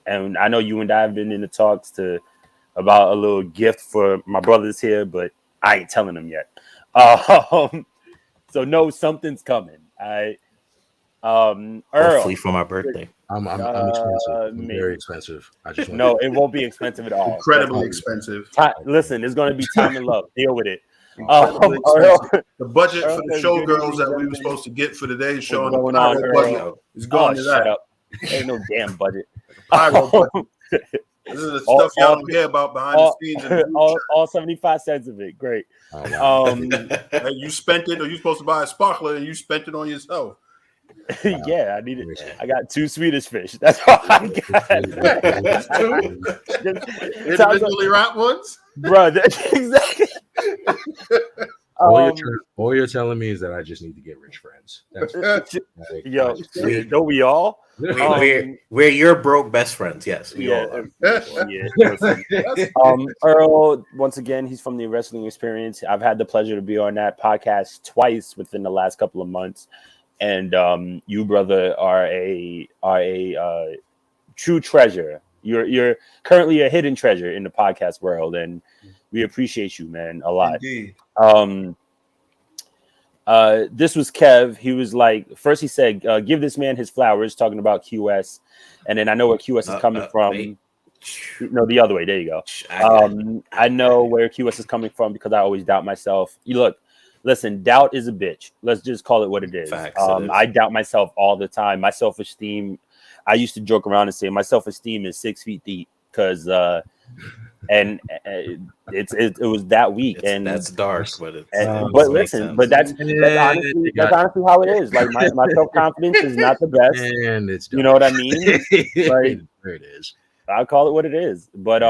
I know you and I have been in the talks about a little gift for my brothers here, but I ain't telling them yet. So no, something's coming. Earl, hopefully for my birthday. I'm expensive. I'm very expensive. I just no, it won't be expensive at all. Incredibly expensive. Listen, it's going to be time and love. Deal with it. The budget for the showgirls that we were supposed to get for today's show and the pyro budget is going to that. Shut up. Ain't no damn budget. This is the stuff y'all don't hear about behind the scenes. All 75 cents of it. Great. You spent it, or you supposed to buy a sparkler and you spent it on yourself. Yeah, I need it. I got 2 Swedish fish. That's all I got. Individually wrapped ones, bro. Exactly. All you're telling me is that I just need to get rich friends. Don't we all? We're your broke best friends. Yes, we all are. Earl, once again, he's from the Wrestling Experience. I've had the pleasure to be on that podcast twice within the last couple of months, and you, brother, are a true treasure. You're currently a hidden treasure in the podcast world, and we appreciate you, man, a lot. Indeed. This was Kev. He was like, first he said, give this man his flowers, talking about QS. And then I know where QS is coming from. Wait. No, the other way. There you go. I know where QS is coming from because I always doubt myself. Listen, doubt is a bitch. Let's just call it what it is. I doubt myself all the time. My self-esteem, I used to joke around and say my self-esteem is 6 feet deep because and it was that weak, and that's dark, but listen, but that's honestly how it is. Like my self-confidence is not the best, and it's you know what I mean. Like there it is. I'll call it what it is, but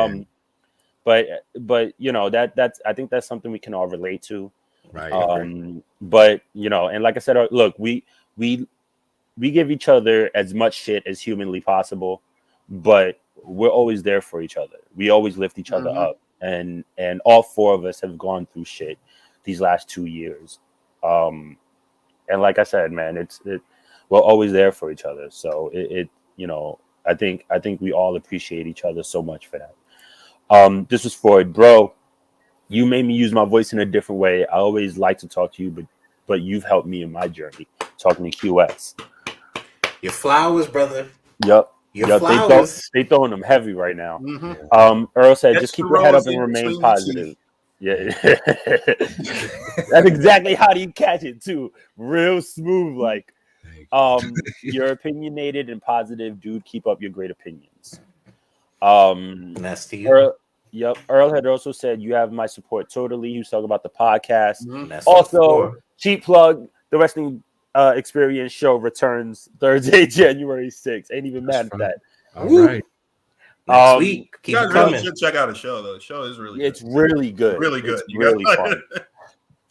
you know that's I think that's something we can all relate to, right? But you know, and like I said, look, we give each other as much shit as humanly possible, but we're always there for each other. We always lift each other up, and all 4 of us have gone through shit these last 2 years. And like I said, man, we're always there for each other. So you know, I think we all appreciate each other so much for that. This was Freud, bro. You made me use my voice in a different way. I always like to talk to you, but you've helped me in my journey talking to QS. Your flowers, brother. Yep. Flowers. They throwing them heavy right now. Earl said, just keep your head up and remain positive. Yeah. That's exactly how you catch it too. Real smooth. Like, you're opinionated and positive, dude. Keep up your great opinions. And that's to you. Earl had also said, you have my support totally. He was talking about the podcast. That's Also, cheap plug, the Wrestling Experience show returns Thursday, January 6th. Ain't even mad at that. All right. Next week. Keep it coming. Really should check out the show, though. The show is really good. It's really good. Really good. It's really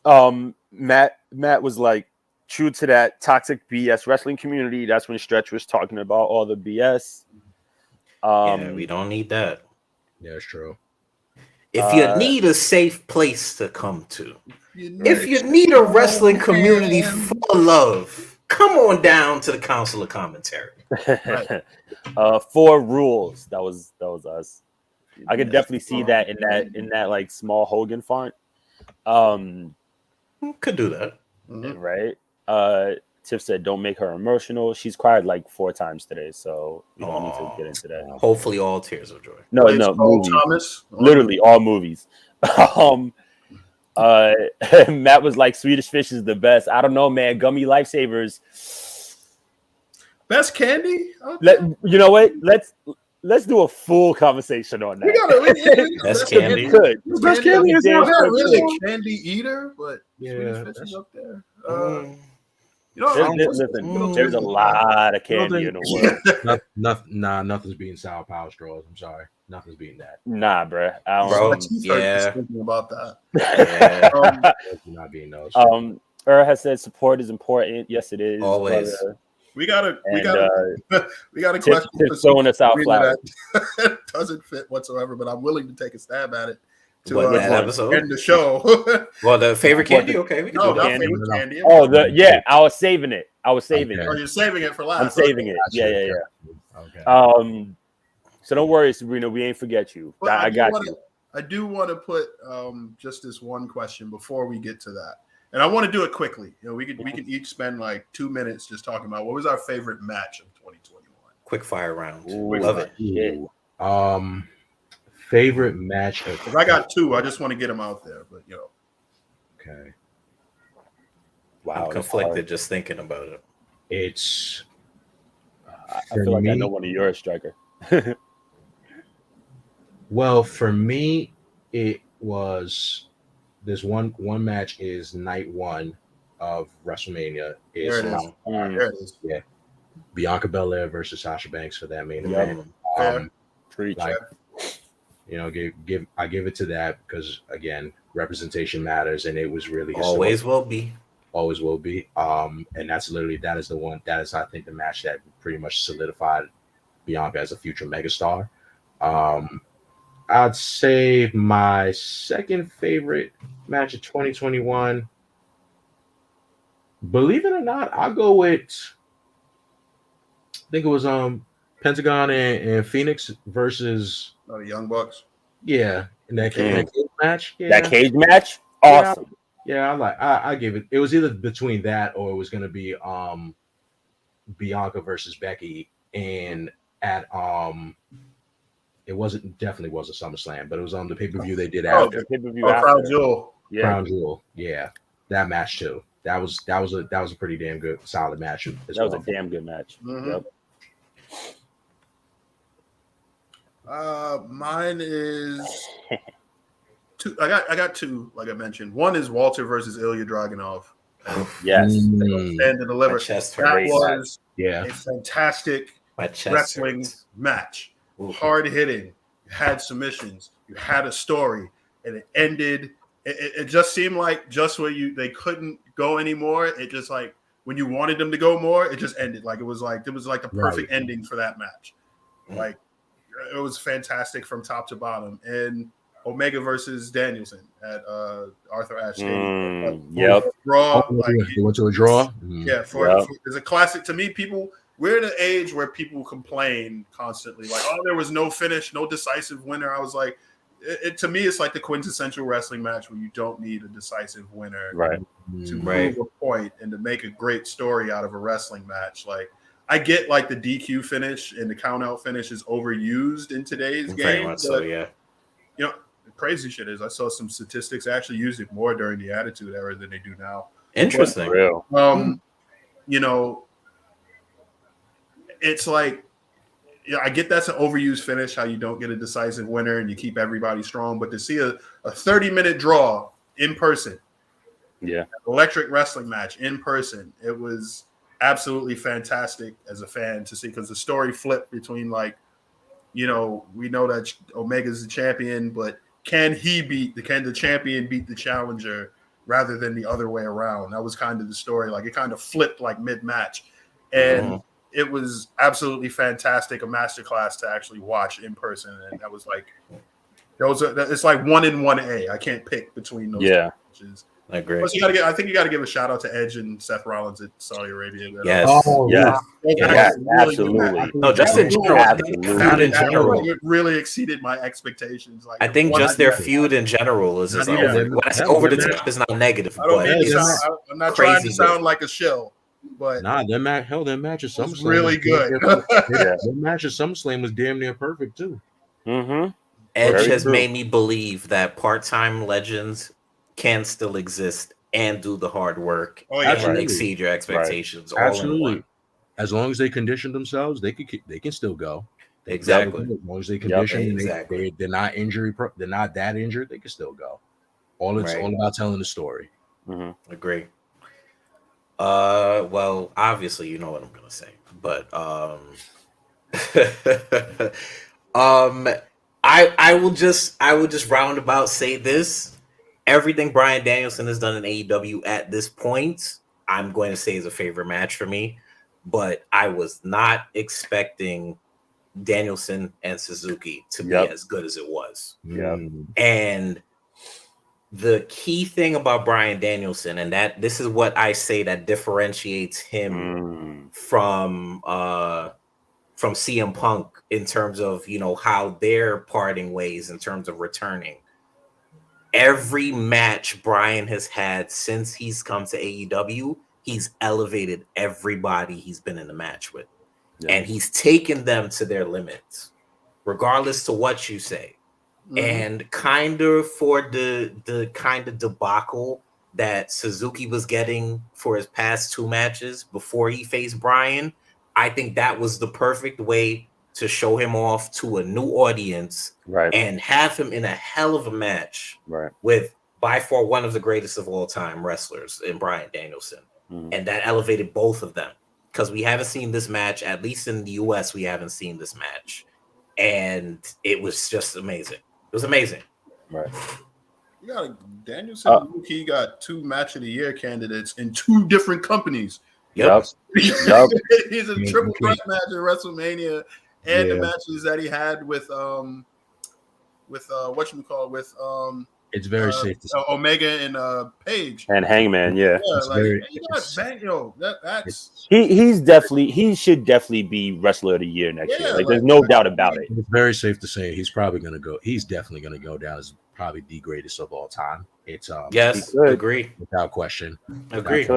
fun. Matt was like, true to that toxic BS wrestling community. That's when Stretch was talking about all the BS. Yeah, we don't need that. Yeah, it's true. If you need a safe place to come to, if you need a wrestling community full of love, come on down to the Council of Commentary. Right. 4 rules. That was us. I could definitely see that in that like small Hogan font. Could do that. Right. Tiff said, don't make her emotional. She's cried like 4 times today, so we don't need to get into that. Hopefully all tears of joy. No, movies. Thomas. Literally all movies. Matt was like, Swedish Fish is the best. I don't know, man. Gummy Lifesavers. Best candy? You know what? Let's do a full conversation on that. Best candy. Best candy is not really a candy eater, but Swedish Fish is up there. Listen, there's a lot of candy in the world. Nothing's beating sour power straws. I'm sorry, nothing's beating that. Nah, bro. Yeah, thinking about that. Yeah. Not being those. Has said support is important. Yes, it is. Always. We got a question for throwing us out flowers. That doesn't fit whatsoever, but I'm willing to take a stab at it to end the show. Well, the favorite candy. Okay, we can do that. Favorite candy. I was saving it. Oh, you're saving it for last. I'm saving it. Yeah. Okay. So don't worry, Sabrina. We ain't forget you. I got you. I do want to put just this one question before we get to that. And I want to do it quickly. We can each spend like 2 minutes just talking about what was our favorite match of 2021. Quick fire round. Love it. Yeah. Favorite match. I got 2. I just want to get them out there, but Okay. Wow. I'm conflicted just thinking about it. It's. I feel like I know one of yours, Striker. Well, for me, it was. This one match is night 1 of WrestleMania. There it is. Yeah, Bianca Belair versus Sasha Banks for that main event. I give it to that because again, representation matters, and it was really always will be. And that is the one. That is, I think, the match that pretty much solidified Bianca as a future megastar. I'd say my second favorite match of 2021, believe it or not, I'll go with, I think it was Pentagon and Phoenix versus the Young Bucks. Yeah, in that cage match. Yeah. That cage match? Awesome. Yeah, I give it. It was either between that or it was gonna be Bianca versus Becky, and at it definitely wasn't SummerSlam, but it was on the pay-per-view they did after. The pay-per-view Crown Jewel. Yeah. Crown Jewel. Yeah. That match too. That was a pretty damn good, solid match. That was a damn good match. Mm-hmm. Yep. Mine is 2. I got 2, like I mentioned. One is Walter versus Ilya Dragunov. Yes. Stand to deliver. That was a fantastic wrestling match. Hard hitting, you had submissions, you had a story, and it ended. It just seemed like just where they couldn't go anymore. It just like when you wanted them to go more, it just ended. It was like the perfect ending for that match. Like it was fantastic from top to bottom. And Omega versus Danielson at Arthur Ashe Stadium. Draw. Went to a draw. Yeah, it's a classic to me. We're in an age where people complain constantly, like, "Oh, there was no finish, no decisive winner." I was like, to me, it's like the quintessential wrestling match where you don't need a decisive winner to prove a point and to make a great story out of a wrestling match. Like, I get like the DQ finish and the countout finish is overused in today's game. Very much so, yeah. The crazy shit is I saw some statistics actually used it more during the Attitude Era than they do now. Interesting. It's like, I get that's an overused finish, how you don't get a decisive winner and you keep everybody strong. But to see a 30-minute draw in person, electric wrestling match in person, it was absolutely fantastic as a fan to see, because the story flipped between we know that Omega's the champion, but can the champion beat the challenger rather than the other way around? That was kind of the story. Like it kind of flipped like mid-match. And it was absolutely fantastic, a masterclass to actually watch in person, and that was like, it's like 1 and 1A. I can't pick between those. Yeah, matches. I agree. Plus, I think you got to give a shout out to Edge and Seth Rollins at Saudi Arabia. Absolutely. No, just in general, it really exceeded my expectations. Like, I think just their feud in general is just over the top. Is not negative, but I'm not trying to sound like a shill. But that match at SummerSlam was really good. That match at SummerSlam was damn near perfect too. Edge has made me believe that part-time legends can still exist and do the hard work and exceed your expectations. All Absolutely. in one. As long as they condition themselves, they can still go. Exactly. As long as they condition, exactly. they're not they're not that injured, they can still go. All about telling the story. Mm-hmm. Agree. Well, obviously, you know what I'm gonna say, but I will just roundabout say this: everything Bryan Danielson has done in AEW at this point, I'm going to say is a favorite match for me. But I was not expecting Danielson and Suzuki to be as good as it was. And the key thing about Bryan Danielson, and that this is what I say that differentiates him from CM Punk in terms of, you know, how they're parting ways in terms of returning. Every match Bryan has had since he's come to AEW, he's elevated everybody he's been in the match with. And he's taken them to their limits, regardless to what you say. And kind of for the kind of debacle that Suzuki was getting for his past 2 matches before he faced Bryan, I think that was the perfect way to show him off to a new audience, and have him in a hell of a match with by far one of the greatest of all time wrestlers in Bryan Danielson. And that elevated both of them, because we haven't seen this match, at least in the US, we haven't seen this match. And it was just amazing. It was amazing. You got Danielson. He got 2 match of the year candidates in 2 different companies. He's a triple threat match at WrestleMania, and the matches that he had with it's very safe to say. Omega and Page and Hangman. He should definitely be Wrestler of the Year next year. Like there's no doubt about it. It's very safe to say he's definitely gonna go down as probably the greatest of all time. It's agree, without question. Agree.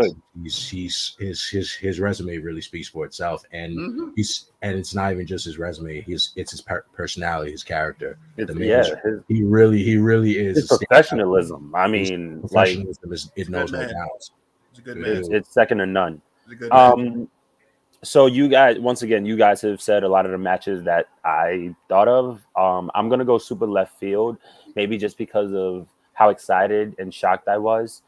His resume really speaks for itself, and it's not even just his resume. It's his personality, his character. He really is. His professionalism. I mean, professionalism it knows no bounds. It's a good man. It's second to none. So you guys have said a lot of the matches that I thought of. I'm gonna go super left field, maybe just because of how excited and shocked I was.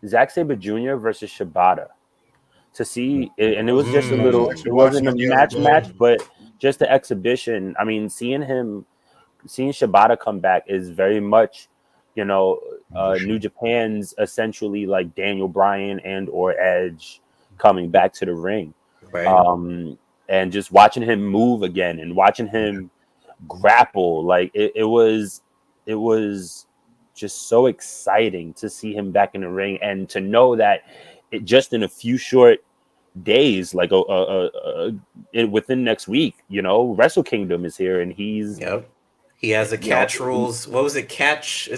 Zack Sabre Jr. versus Shibata. To see, and it was just a little. It wasn't a match, but just the exhibition. I mean, seeing Shibata come back is very much, you know, New Japan's essentially like Daniel Bryan and or Edge coming back to the ring, and just watching him move again and watching him grapple, like it was just so exciting to see him back in the ring, and to know that it just in a few short days, like within next week, you know, Wrestle Kingdom is here, and he has a catch rules. What was it? Catch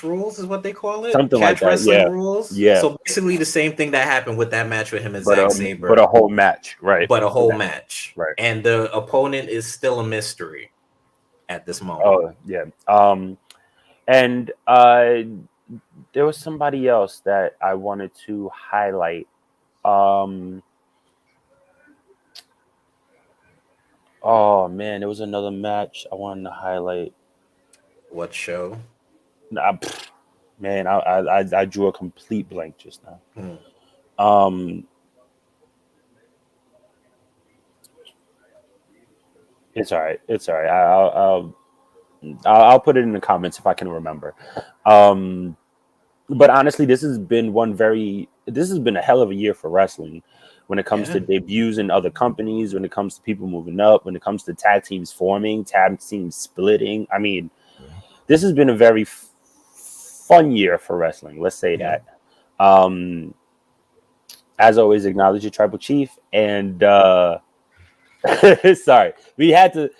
rules is what they call it. Something catch like that. Rules. Yeah. So basically the same thing that happened with that match with him and Zack Sabre. But a whole match, right? But a whole match. Right. And the opponent is still a mystery at this moment. Oh, yeah. And there was somebody else that I wanted to highlight. Oh man, there was another match I wanted to highlight. What show? Man, I drew a complete blank just now. It's all right. I'll put it in the comments if I can remember. But honestly, this has been a hell of a year for wrestling when it comes to debuts in other companies, when it comes to people moving up, when it comes to tag teams forming, tag teams splitting. I mean, this has been a very fun year for wrestling. Let's say that. As always, acknowledge your tribal chief. And sorry, we had to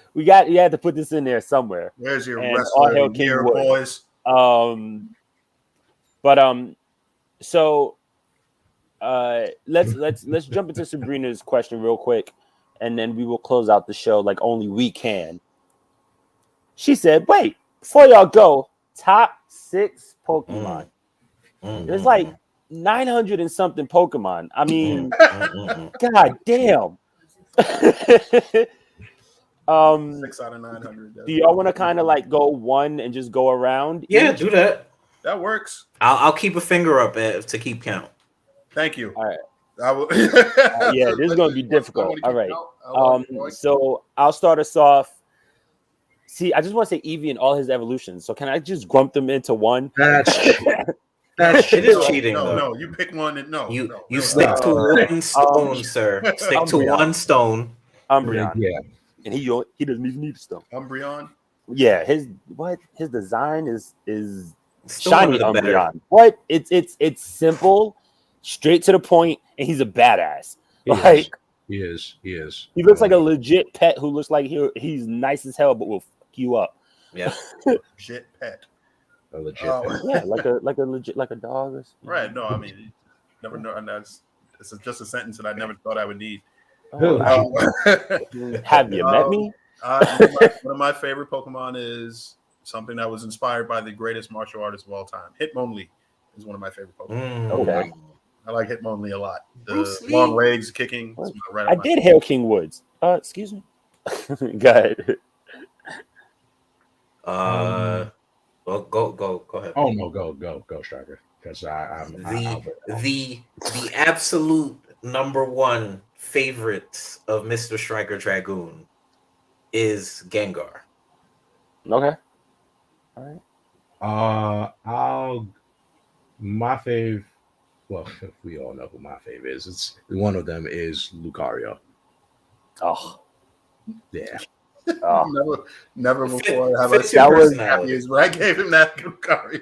put this in there somewhere. Where's your wrestler here, boys? So let's jump into Sabrina's question real quick, and then we will close out the show like only we can. She said, "Wait, before y'all go, top 6 Pokemon. There's like 900 and something Pokemon. I mean, god damn. 6 out of 900. Do y'all want to kind of like go one and just go around? Yeah, each? do that. That works. I'll keep a finger up to keep count. Thank you. All right. I will. Yeah, this is going to be difficult. All right. So I'll start us off. See, I just want to say Eevee and all his evolutions. So can I just grump them into one? That's It is cheating. No, you pick one and you stick to one stone, sir. Stick to one stone. Umbreon. Yeah. And he doesn't even need a stone. Umbreon. Yeah, his design is Still shiny one of the better. Umbreon. What? It's simple, straight to the point, and he's a badass. He is. He looks like a legit pet who looks like he's nice as hell, but will fuck you up. Yeah. Legit pet. A legit pet. Yeah, like a legit like a dog. Or something. Right. No, I mean, never know. And it's just a sentence that I never thought I would need. Have you met me? One of my favorite Pokemon is something that was inspired by the greatest martial artist of all time. Hitmonlee is one of my favorite Pokemon. Okay. I like Hitmonlee a lot. The long legs, kicking. Right I did Hail King Woods. Excuse me. Go ahead. Well, go ahead. Oh no, go, Striker. Because the absolute number one favorite of Mr. Striker Dragoon is Gengar. Okay. All right. My fave. Well, we all know who my fave is. It's one of them is Lucario. Oh, yeah. Never before have I seen that happy but I gave him that Lucario.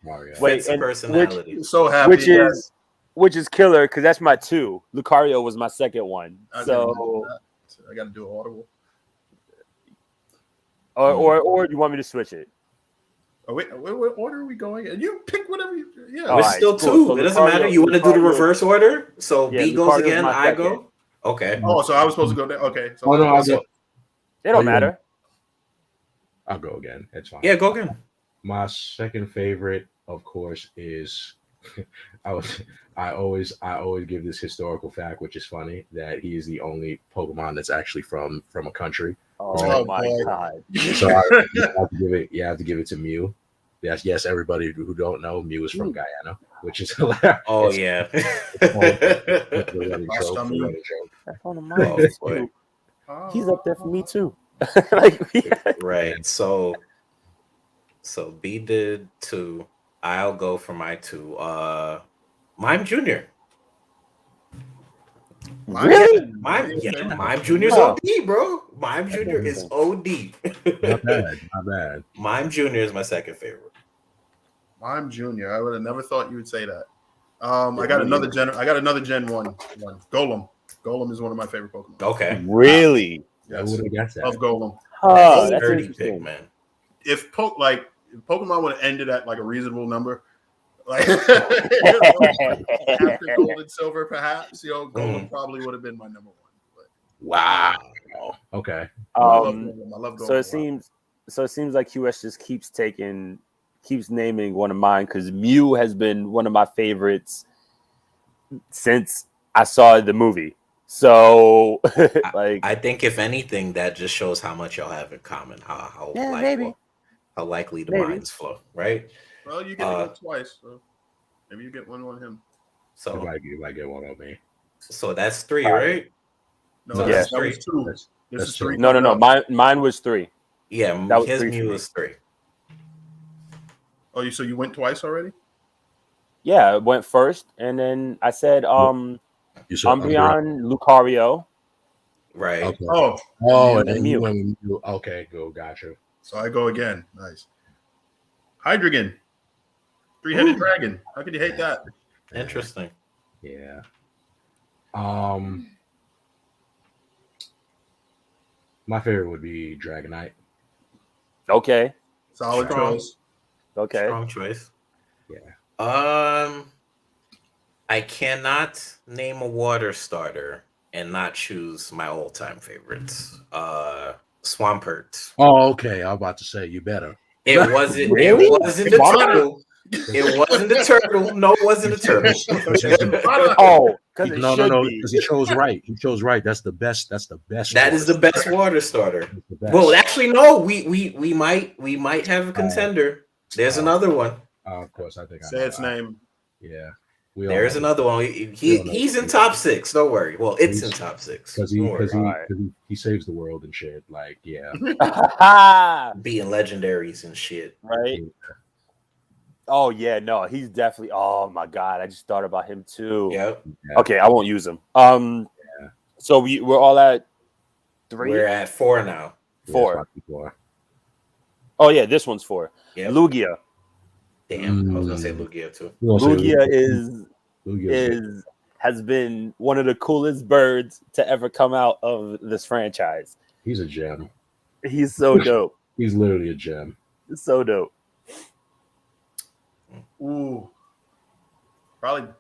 Mario. Wait, and personality. So happy. Which is killer because that's my 2. Lucario was my second one. So I got to do an audible. Or you want me to switch it? Oh, wait, what order are we going? You pick whatever you. Yeah, we're still two. So it doesn't matter. You want to do the reverse order? So B goes again. I go. Okay. Oh, so I was supposed to go there. Okay. So I'll go. It don't matter. I'll go again. It's fine. Yeah, go again. My second favorite, of course, is I always give this historical fact, which is funny, that he is the only Pokemon that's actually from a country. Oh my god! So you have to give it to Mew. Yes, everybody who don't know, Mew is from Guyana, which is hilarious. Oh yeah. He's up there for me too. Right. So B did 2. I'll go for my 2. Mime Jr. Really? Mime Jr.'s OD, bro. Mime Jr. is OD. Not bad. Mime Jr. is my second favorite. Mime Jr. I would have never thought you would say that. I got another Gen 1. Golem. Golem is one of my favorite Pokemon. Okay. Really? Yes. Love Golem. That's a dirty interesting. pick, man. If Pokemon would have ended at like a reasonable number, like after Gold and Silver, perhaps, Golem probably would have been my number 1. But wow. Okay. I love Golem. So it seems like QS just keeps naming one of mine because Mew has been one of my favorites since I saw the movie. So I think if anything, that just shows how much y'all have in common. How likely the minds flow, right? Well, you get one twice, so maybe you get one on him. So you might get one on me. So that's 3, right? No, that's 3. This is 3. No. Mine was 3. Yeah, his Mew was 3. Oh, so you went twice already? Yeah, I went first, and then I said Umbreon, Lucario. Right. Okay. Oh, and then you went with Mew. Okay, go, gotcha. So I go again. Nice. Hydreigon. 3-headed dragon. How could you hate that? Interesting. Yeah. My favorite would be Dragonite. Okay. Solid choice. Okay. Strong choice. Yeah. I cannot name a water starter and not choose my all-time favorites. Swampert. Oh, okay. I'm about to say you better. It wasn't. Really? It wasn't the turtle. It wasn't the turtle. No, it wasn't the turtle. Oh, because it should be. Because he chose right. He chose right. That's the best. That's the best. That is the best water starter. Well, actually, no. We might have a contender. There's another one. Of course, I think. Say its name. Yeah. There's another one. He's in top 6. Don't worry. Well, it's in top 6 because he saves the world and shit. Like, yeah, beating legendaries and shit. Right. Oh yeah, no, he's definitely. Oh my god, I just thought about him too. Yep. Okay, I won't use him. So we're all at 3. We're at 4 now. 4. Oh yeah, this one's 4. Yep. Lugia. Damn, I was gonna say Lugia too. Lugia has been one of the coolest birds to ever come out of this franchise. He's a gem. He's so dope. He's literally a gem. It's so dope. Ooh, probably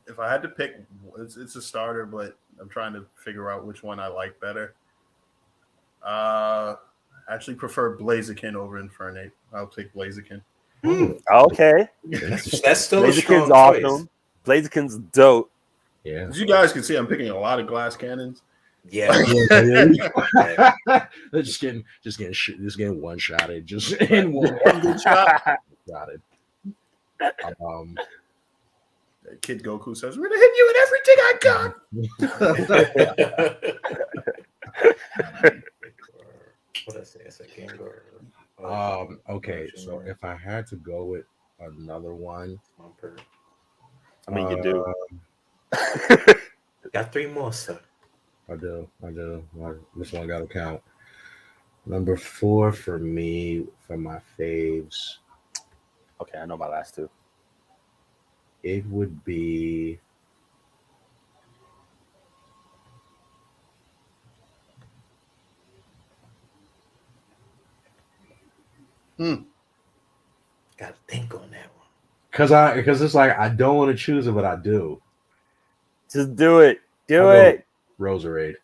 if I had to pick, it's a starter, but I'm trying to figure out which one I like better. I actually prefer Blaziken over Infernape. I'll take Blaziken. Okay, that's still a strong awesome. Blaziken's dope. Yeah, as you guys can see, I'm picking a lot of glass cannons. Yeah, they're just getting one shotted, just in one shotted. Kid Goku says, "We're gonna hit you with everything I got." What I say? I said Gengar. Okay, so if I had to go with another one, I mean, you do. Got 3 more, sir. I do. This one got to count. Number 4 for me, for my faves. Okay, I know my last 2. It would be. Gotta think on that one. Because it's like I don't want to choose it, but I do. Just do it. Do it. Roserade.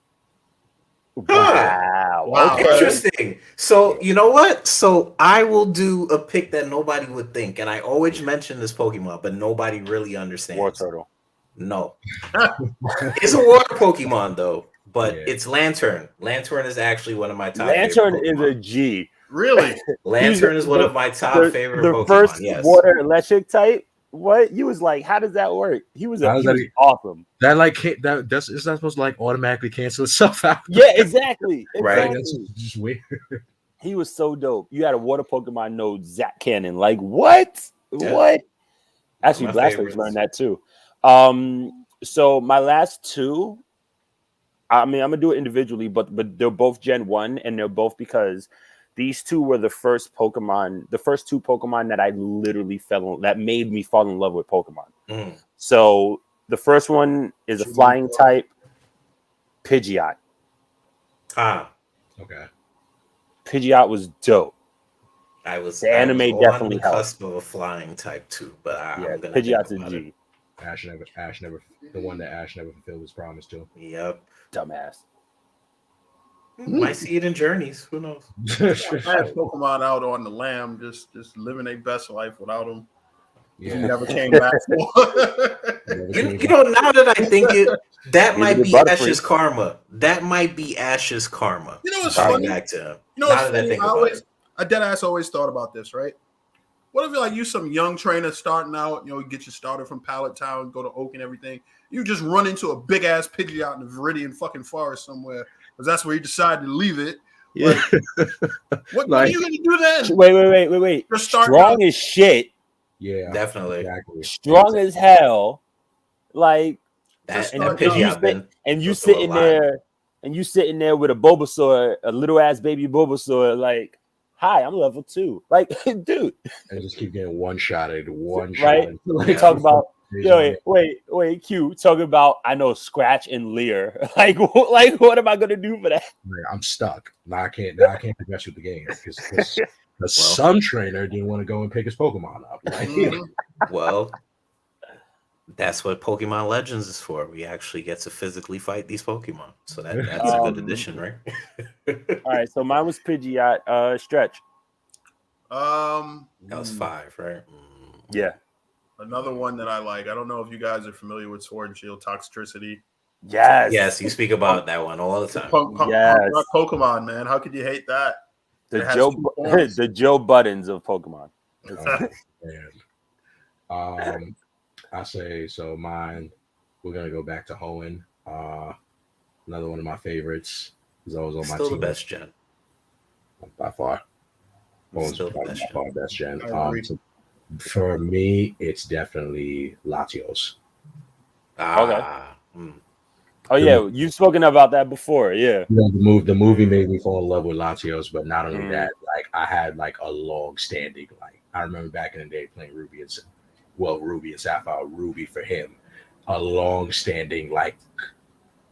Wow. Okay. Interesting. So you know what? So I will do a pick that nobody would think, and I always mention this Pokemon, but nobody really understands. War Turtle. No. It's a water Pokemon though, but it's Lantern. Lantern is actually one of my top. Lantern is a G. Really? Lantern is one of my top favorite Pokemon. The first yes. water electric type. What? You was like, how does that work? He was awesome. That that's is that supposed to like automatically cancel itself out? Yeah, exactly. Right. That's just weird. He was so dope. You had a water Pokemon node Zach Cannon. Like what? Yeah. What? Actually, Blastoise learned that too. So my last 2, I mean, I'm gonna do it individually, but they're both Gen 1, and they're both because these 2 were the first 2 Pokemon that I literally that made me fall in love with Pokemon. So the first one is a flying type, Pidgeot. Okay. Pidgeot was dope. The anime definitely on the cusp of a flying type too, but I'm gonna Pidgeot's a G. Ash never, the one that Ash never fulfilled his promise to. Yep. Dumbass. Might see it in Journeys. Who knows? I had Pokemon out on the lam, just living their best life without them. Yeah. He never came back. You know, now that I think it, that might be Ash's karma. That might be Ash's karma. You know what's funny? Back to him. You know what's funny? I deadass always thought about this, right? What if you some young trainer starting out, you get you started from Pallet Town, go to Oak and everything. You just run into a big ass Pidgeot in the Viridian fucking forest somewhere, because that's where you decided to leave it. Yeah. What are you gonna do then? Wait. You're strong as shit. Yeah, definitely. Exactly. Strong as hell. Like that, and you sitting there with a Bulbasaur, a little ass baby Bulbasaur, like, hi, I'm level 2. Like, dude. And just keep getting one-shotted. Right? Like, talk about wait, Q. Talking about I know Scratch and Leer. Like what am I gonna do for that? I'm stuck. Now I can't progress with the game because some trainer didn't want to go and pick his Pokemon up. Like, well, That's what Pokemon Legends is for. We actually get to physically fight these Pokemon. So that's a good addition, right? All right, so mine was Pidgeot. Stretch. That was 5, right? Yeah. Another one that I like. I don't know if you guys are familiar with Sword and Shield Toxtricity. Yes. You speak about that one all the time. Yes. Pokemon, man. How could you hate that? The Joe Buttons of Pokemon. I say so. Mine. We're gonna go back to Hoenn. Another one of my favorites. He's always on my team. Still the best gen by far. Hoenn's still by far best gen. So for me, it's definitely Latios. Okay. Oh yeah, you've spoken about that before. Yeah. The movie made me fall in love with Latios, but not only that, like I had like a long standing, like I remember back in the day playing Ruby and Sapphire, Ruby for him, a long standing like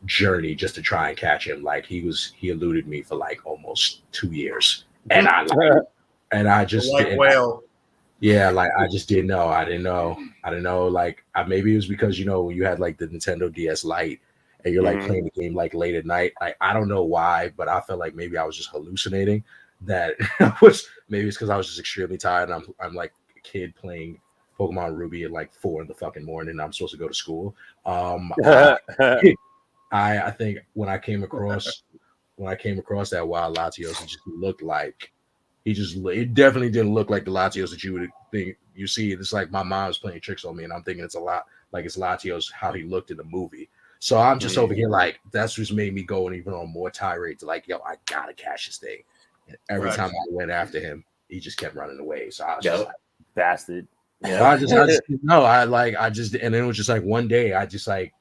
journey just to try and catch him. Like he eluded me for like almost 2 years. And I just like whale. Yeah, like I just didn't know. I didn't know. Like maybe it was because when you had like the Nintendo DS Lite and you're like playing the game like late at night. Like I don't know why, but I felt like maybe I was just hallucinating. That maybe it's because I was just extremely tired. And I'm like a kid playing Pokemon Ruby at like 4 in the fucking morning. And I'm supposed to go to school. I think when I came across that wild Latios, it just looked like. It definitely didn't look like the Latios that you would think you see. It's like my mom's playing tricks on me, and I'm thinking it's a lot like it's Latios how he looked in the movie. So I'm just over here like that's just made me go and even on more tirade to like, yo, I gotta catch this thing. And every time I went after him, he just kept running away. So I was just like, bastard. Yeah, I just and then it was just like one day I just like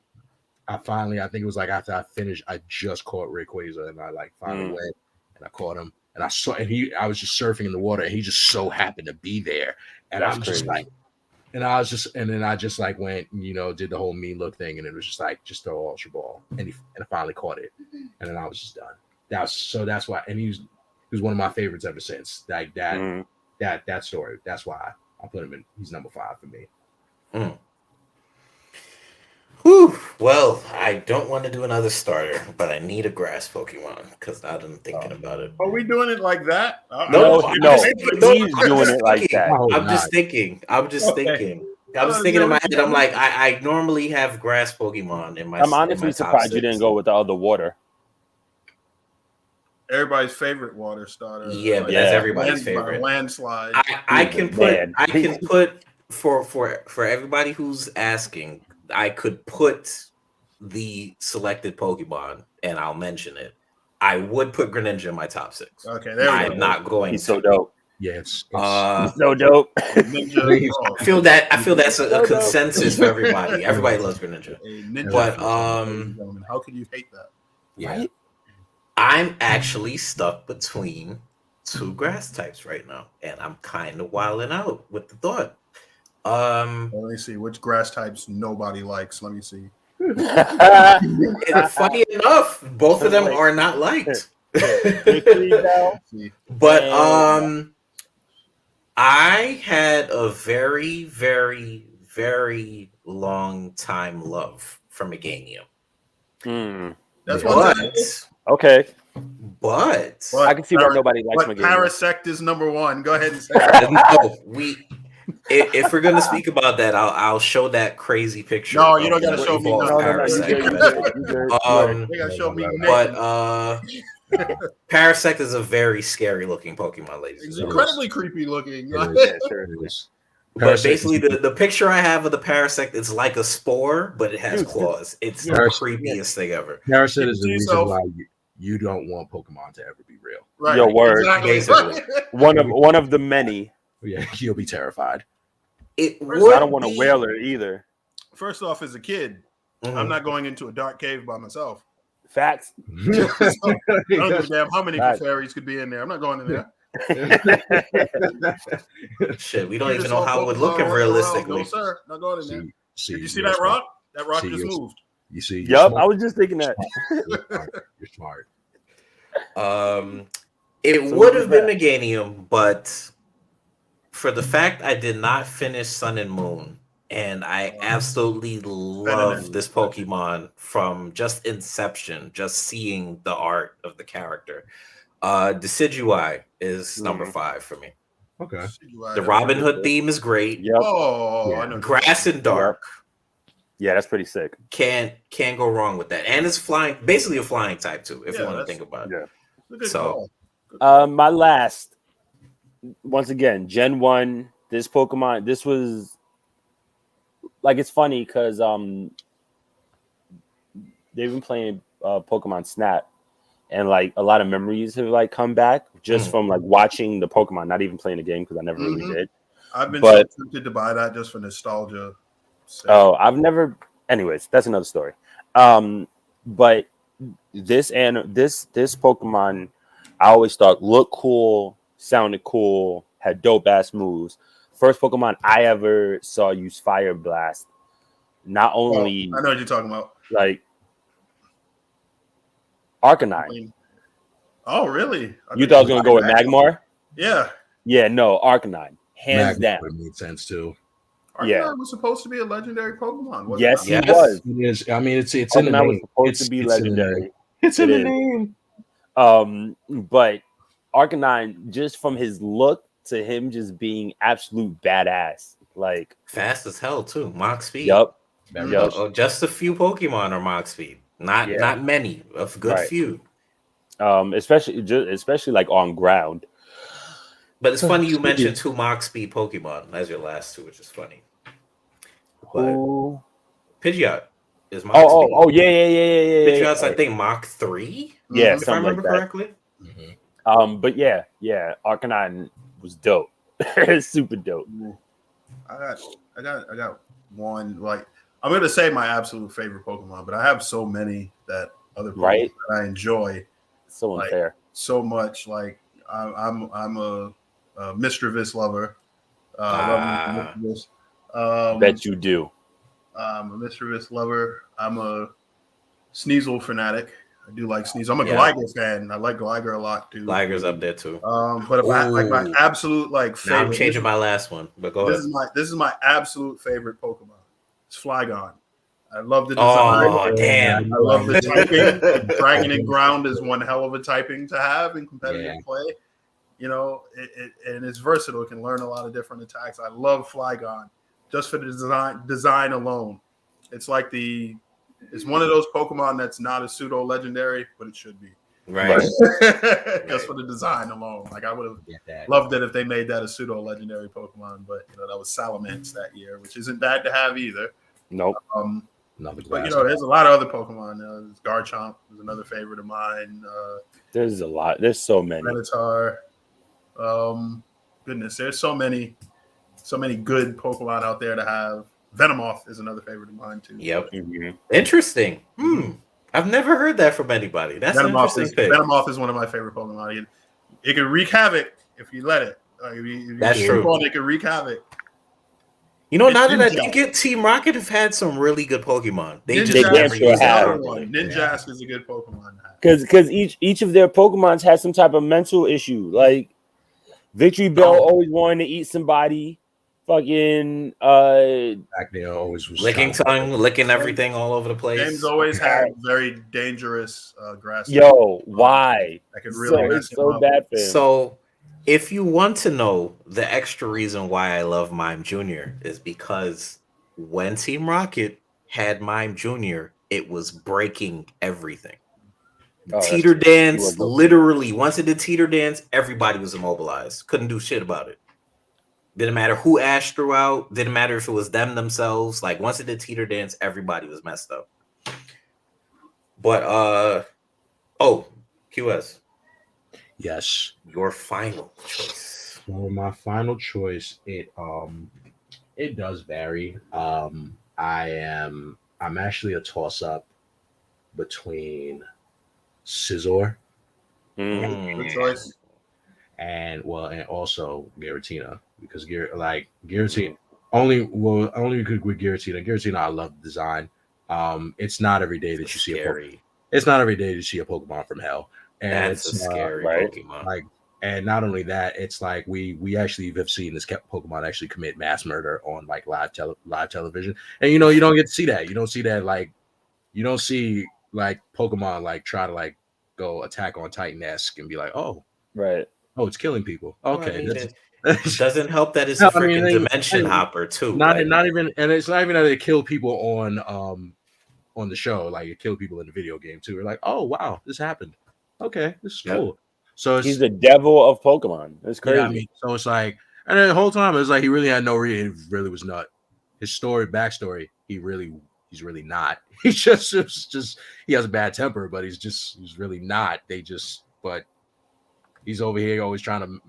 I think it was like after I finished, I just caught Rayquaza and I like finally went and I caught him. And I was just surfing in the water, and he just so happened to be there. And I was just like, and I just like went, did the whole mean look thing, and it was just like, just throw Ultra Ball, and I finally caught it, and then I was just done. That's why, and he was one of my favorites ever since. Like that story. That's why I put him in. He's number 5 for me. Whew. Well, I don't want to do another starter, but I need a grass Pokemon because I've been thinking about it. Are we doing it like that? No. He's doing it like that. I'm just thinking. I'm just thinking in my head. I'm like, I normally have grass Pokemon in my. I'm honestly surprised you didn't go with the other water. Everybody's favorite water starter. Yeah, but that's everybody's favorite. Landslide. I can put for everybody who's asking. I could put the selected Pokemon, and I'll mention it. I would put Greninja in my top 6. Okay, there we go. I'm not going. He's so dope. Yeah, it's so dope. I feel that's a consensus for everybody. Everybody loves Greninja. But how could you hate that? Yeah, right? I'm actually stuck between 2 grass types right now, and I'm kind of wilding out with the thought. Let me see which grass types nobody likes. Let me see. Funny enough, both of them are not liked. But I had a very, very, very long time love for Meganium. That's one. Okay. But I can see why nobody likes Meganium. Parasect is number 1. Go ahead and say that. No, if we're gonna speak about that, I'll show that crazy picture. No, you don't gotta show me. Parasect is a very scary looking Pokemon, ladies. It's incredibly creepy looking. But basically, the picture I have of the Parasect is like a spore, but it has claws. It's the creepiest thing ever. Parasect is the reason why you don't want Pokemon to ever be real. Right. Your word. Exactly. One of the many. Yeah, you'll be terrified. I don't want to whale it either. First off, as a kid, I'm not going into a dark cave by myself. Facts. I don't give a damn how many fairies could be in there. I'm not going in there. Shit, we don't even know how it would look realistically. No, sir. Not going in there. Did you see that rock? That rock just moved. You see? Yep, I was just thinking that. You're smart. It would have been Meganium, but for the fact I did not finish Sun and Moon, and I absolutely love this Pokemon from just inception, just seeing the art of the character. Decidueye is number 5 for me. Okay. The Robin Hood theme is great. Yep. Oh, I know. Grass and Dark. Yeah, that's pretty sick. Can't go wrong with that. And it's flying, basically a flying type too, if you want to think about it. Yeah. So my last, once again, Gen 1, this Pokemon, this was like, it's funny because they've been playing Pokemon Snap, and like a lot of memories have like come back just from like watching the Pokemon, not even playing the game because I never really did. I've been so tempted to buy that just for nostalgia. Oh, I've never. Anyways, that's another story. But this Pokemon, I always thought looked cool, sounded cool, had dope ass moves. First Pokemon I ever saw use Fire Blast. Not only I know what you're talking about. Like Arcanine. Oh, really? You thought I was gonna go with Magmar? Yeah. Yeah, no, Arcanine. Hands Magmar down. would make sense too. Arcanine was supposed to be a legendary Pokemon. Yes, he was. It is. I mean, it's in the Arcanine name. was supposed to be legendary. It's in the name. But Arcanine, just from his look to him just being absolute badass, like fast as hell too, Mach speed. Yep. Just a few Pokemon are Mach speed, not many, a good few. Especially like on ground. But it's funny you mentioned 2 Mach speed Pokemon as your last 2, which is funny. But Pidgeot is Mach speed. Oh, yeah. Pidgeot's I think Mach 3. Yeah, if I remember correctly. But yeah, Arcanine was dope. Super dope. I got one. Like, I'm gonna say my absolute favorite Pokemon, but I have so many that other Pokemon that I enjoy. So unfair. So much. Like I'm a Mischievous lover. Bet you do. I'm a Mischievous lover. I'm a Sneasel fanatic. I do like Sneasel. I'm a Gligar fan. I like Gligar a lot too. Gligar's up there too. But like my absolute favorite. Now I'm changing my last one, but go ahead. This is my absolute favorite Pokemon. It's Flygon. I love the design. Oh, damn. I love the typing. Dragon and Ground is one hell of a typing to have in competitive play. You know, and it's versatile. It can learn a lot of different attacks. I love Flygon just for the design alone. It's like it's one of those Pokemon that's not a pseudo legendary, but it should be. Right. Just for the design alone. Like I would have loved it if they made that a pseudo legendary Pokemon, but that was Salamence that year, which isn't bad to have either. Nope. But there's a lot of other Pokemon. Garchomp is another favorite of mine. There's a lot. There's so many. Minotaur. Goodness, there's so many good Pokemon out there to have. Venomoth is another favorite of mine too. Yep. Interesting. I've never heard that from anybody. That's an interesting pick. Venomoth is one of my favorite Pokemon. It can wreak havoc if you let it. That's true. It can wreak havoc. You know, now that I think it, Team Rocket have had some really good Pokemon. They Ninjask just never use have one. Ninjask is a good Pokemon. Because each of their Pokemons has some type of mental issue. Like Victory Bell always wanting to eat somebody. Fucking back there always was licking tongue, licking everything all over the place. James always had very dangerous grass. Yo, why? That could really it's so bad for him. So if you want to know the extra reason why I love Mime Jr. is because when Team Rocket had Mime Jr., it was breaking everything. Teeter dance, literally, once it did teeter dance, everybody was immobilized. Couldn't do shit about it. Didn't matter who Ash threw out. Didn't matter if it was them themselves. Like once it did teeter dance, everybody was messed up. But QS. Yes. Your final choice. So my final choice, it does vary. I'm actually a toss up between Scizor. Good choice. And also Giratina, because Giratina only with Giratina. Giratina, I love the design. It's not every day that you see a Pokemon. It's not every day to see a Pokemon from hell. And that's a scary Pokemon. And not only that, it's like we actually have seen this Pokemon actually commit mass murder on like live television, and you don't get to see that. You don't see that like you don't see like Pokemon like try to like go Attack on Titan-esque and be like, oh, right. Oh, it's killing people. Okay, well, it doesn't help that it's no, a freaking dimension I mean, hopper too. not Like, not even, and it's not even that they kill people on the show. Like it kill people in the video game too. We're like, oh wow, this happened. Okay, this is cool. So he's the devil of Pokemon. It's crazy. Yeah, I mean, so it's like, and then the whole time it was like he really had no reason. He really was not. His backstory, he's really not. He's just he has a bad temper, but he's really not. But he's over here always trying to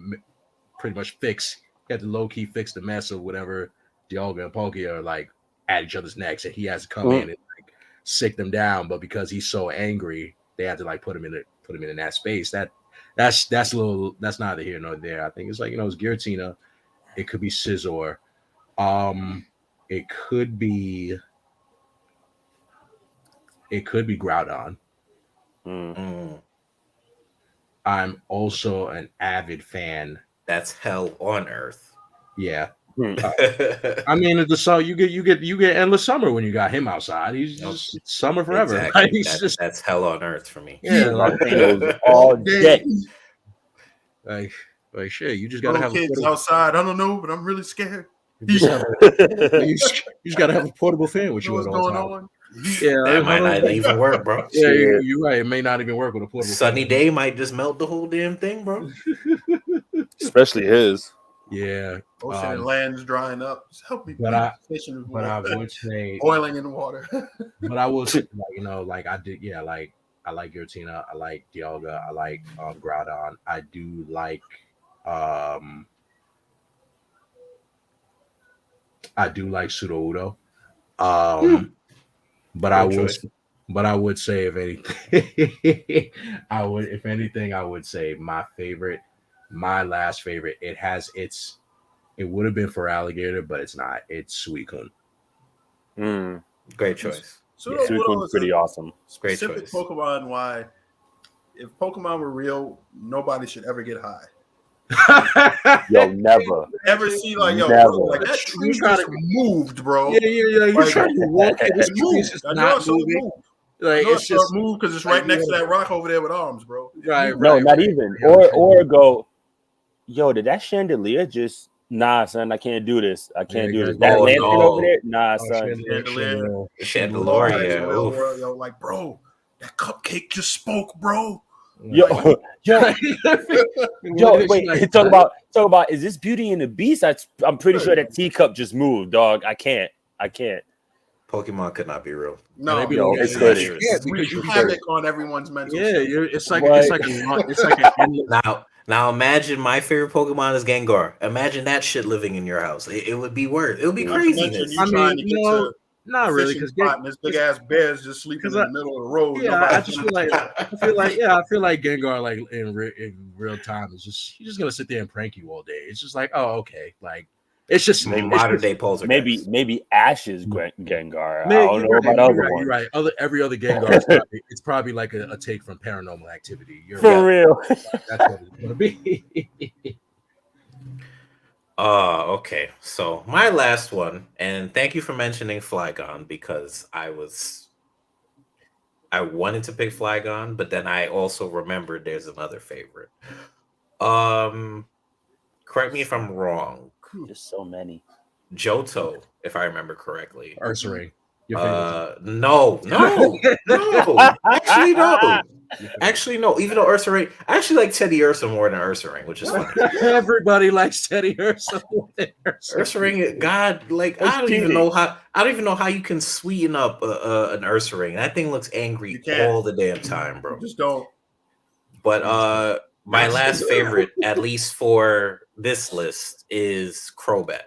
pretty much fix. He had to low key fix the mess of whatever Dialga and Palkia are like at each other's necks, and he has to come in and like sick them down. But because he's so angry, they had to like put him in that space. That's neither here nor there. I think it's like it's Giratina. It could be Scizor. It could be Groudon. I'm also an avid fan. That's hell on earth. Yeah. I mean, you get endless summer when you got him outside. He's just summer forever. Exactly. Like, that's hell on earth for me. Yeah, all day. Like shit, you just gotta have kids outside. I don't know, but I'm really scared. You just gotta have a portable fan with you. What's going on? Yeah, that might not even work, bro. Yeah, you're right. It may not even work with a portable. Sunny day might just melt the whole damn thing, bro. Especially his. Yeah, ocean and land's drying up. Just help me. But I would say boiling in the water. But I will say, like I did. Yeah, like I like Giratina. I like Dialga. I like Groudon. I do like Sudowoodo. But I would say if anything, I would say my last favorite. It would have been for Alligator, but it's not. It's Suicune. Great choice. Suicune's pretty awesome. Great specific choice. Pokemon. Why? If Pokemon were real, nobody should ever get high. Yo, never ever see like never. Bro, like that tree just moved, bro. Yeah. You're trying to walk through this tree, it's just not moving. Like it's just moved because it's right next to that rock over there with arms, bro. Right. No, not even. Or go. Yo, did that chandelier just? Nah, son, I can't do this. I can't do this. That lantern over there? Nah, son. Chandelier. Yo, like, bro, that cupcake just spoke, bro. Yo, wait. Talk about. Is this Beauty and the Beast? I'm pretty sure that teacup just moved, dog. I can't. Pokemon could not be real. No, it's crazy. Yeah, because you have it on everyone's mental. Yeah, it's like an endless. Now imagine my favorite Pokemon is Gengar. Imagine that shit living in your house. It would be worth. It would be craziness. I mean, not really, because this big ass bear's just sleeping in the middle of the road. Yeah, I feel like Gengar, like in real time, is just he's just gonna sit there and prank you all day. It's just like, oh, okay, like it's just modern day Poltergeist. Maybe Ash's Gengar. I don't know about other ones. You're right. Every other Gengar, it's probably like a take from Paranormal Activity. For real. That's what it's gonna be. Okay. So my last one, and thank you for mentioning Flygon because I wanted to pick Flygon, but then I also remembered there's another favorite. Correct me if I'm wrong. There's so many. Johto, if I remember correctly. Ursaring. No. Actually, no. Even though Ursaring, I actually like Teddy Ursa more than Ursaring, which is funny. Everybody likes Teddy Ursa more than Ursaring. God, like I don't even know how you can sweeten up an Ursaring. That thing looks angry all the damn time, bro. Just don't. But my last favorite, at least for this list, is Crobat.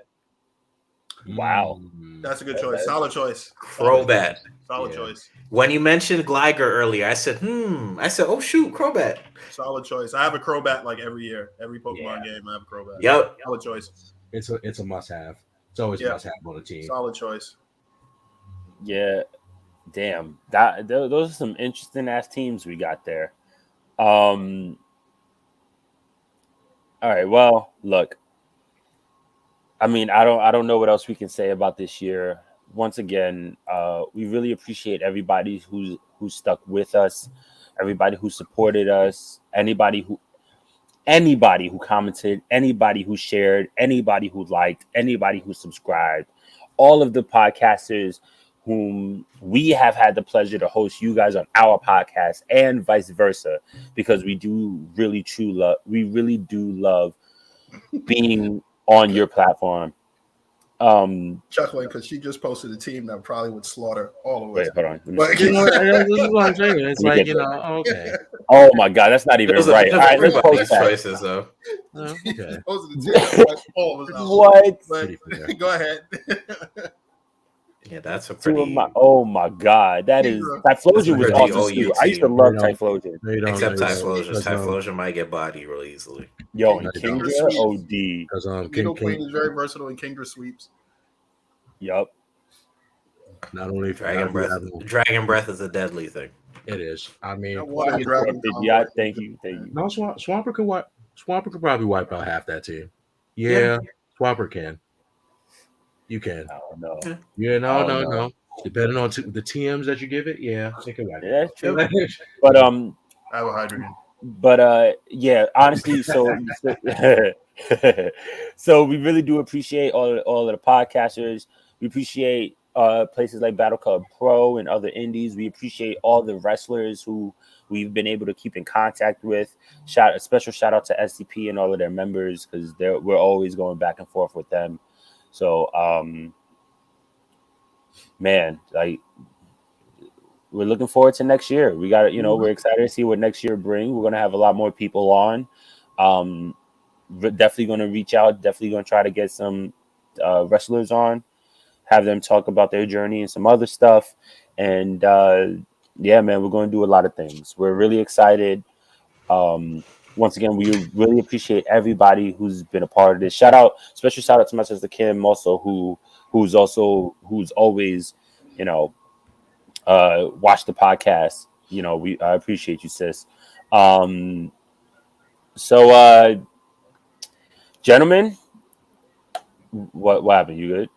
Wow, that's a good choice. Solid choice. Crobat. Solid choice. When you mentioned Gligar earlier, I said, oh shoot, Crobat. Solid choice. I have a Crobat like every year. Every Pokemon game, I have a Crobat. Yep. Solid choice. It's a must have. It's always a must have on the team. Solid choice. Yeah. Damn. Those are some interesting ass teams we got there. All right. Well, look. I mean, I don't know what else we can say about this year. Once again, we really appreciate everybody who stuck with us, everybody who supported us, anybody who commented, anybody who shared, anybody who liked, anybody who subscribed, all of the podcasters whom we have had the pleasure to host you guys on our podcast and vice versa, because we really do love being on your platform. Chuckling because she just posted a team that probably would slaughter all of us. Wait, hold on. But, this is what I'm saying. It's like, okay. Oh my god, that's not even Those are right. All right, let's post that. choices, though. Okay. Posted a team that wiped all of us out. What? But, go ahead. Yeah, that's a pretty. Oh my god, that is Typhlosion was pretty awesome too. OU I used to team. love Typhlosion. Except Typhlosion. Typhlosion might get body real easily. Yo, and Kingdra, OD. Because Needle Queen is very versatile in Kingdra sweeps. Yup. Not only Dragon Breath is a deadly thing. It is. I mean, Yeah, thank you. No, Swamper could probably wipe out half that team. Yeah. Swamper can. You can. No. Yeah, no. Depending on the TMs that you give it, yeah, it can wipe. Yeah, that's true. But I have a hydrogen. But yeah, honestly, so so we really do appreciate all of the podcasters. We appreciate places like Battle Club Pro and other indies. We appreciate all the wrestlers who we've been able to keep in contact with. A special shout out to SCP and all of their members, because we're always going back and forth with them. So man, like, we're looking forward to next year. We got we're excited to see what next year brings. We're gonna have a lot more people on. We're definitely gonna reach out. Definitely gonna try to get some wrestlers on, have them talk about their journey and some other stuff. And yeah, man, we're gonna do a lot of things. We're really excited. Once again, we really appreciate everybody who's been a part of this. Special shout out to my sister Kim, also who's always, watch the podcast. I appreciate you, sis. So gentlemen, what happened? You good?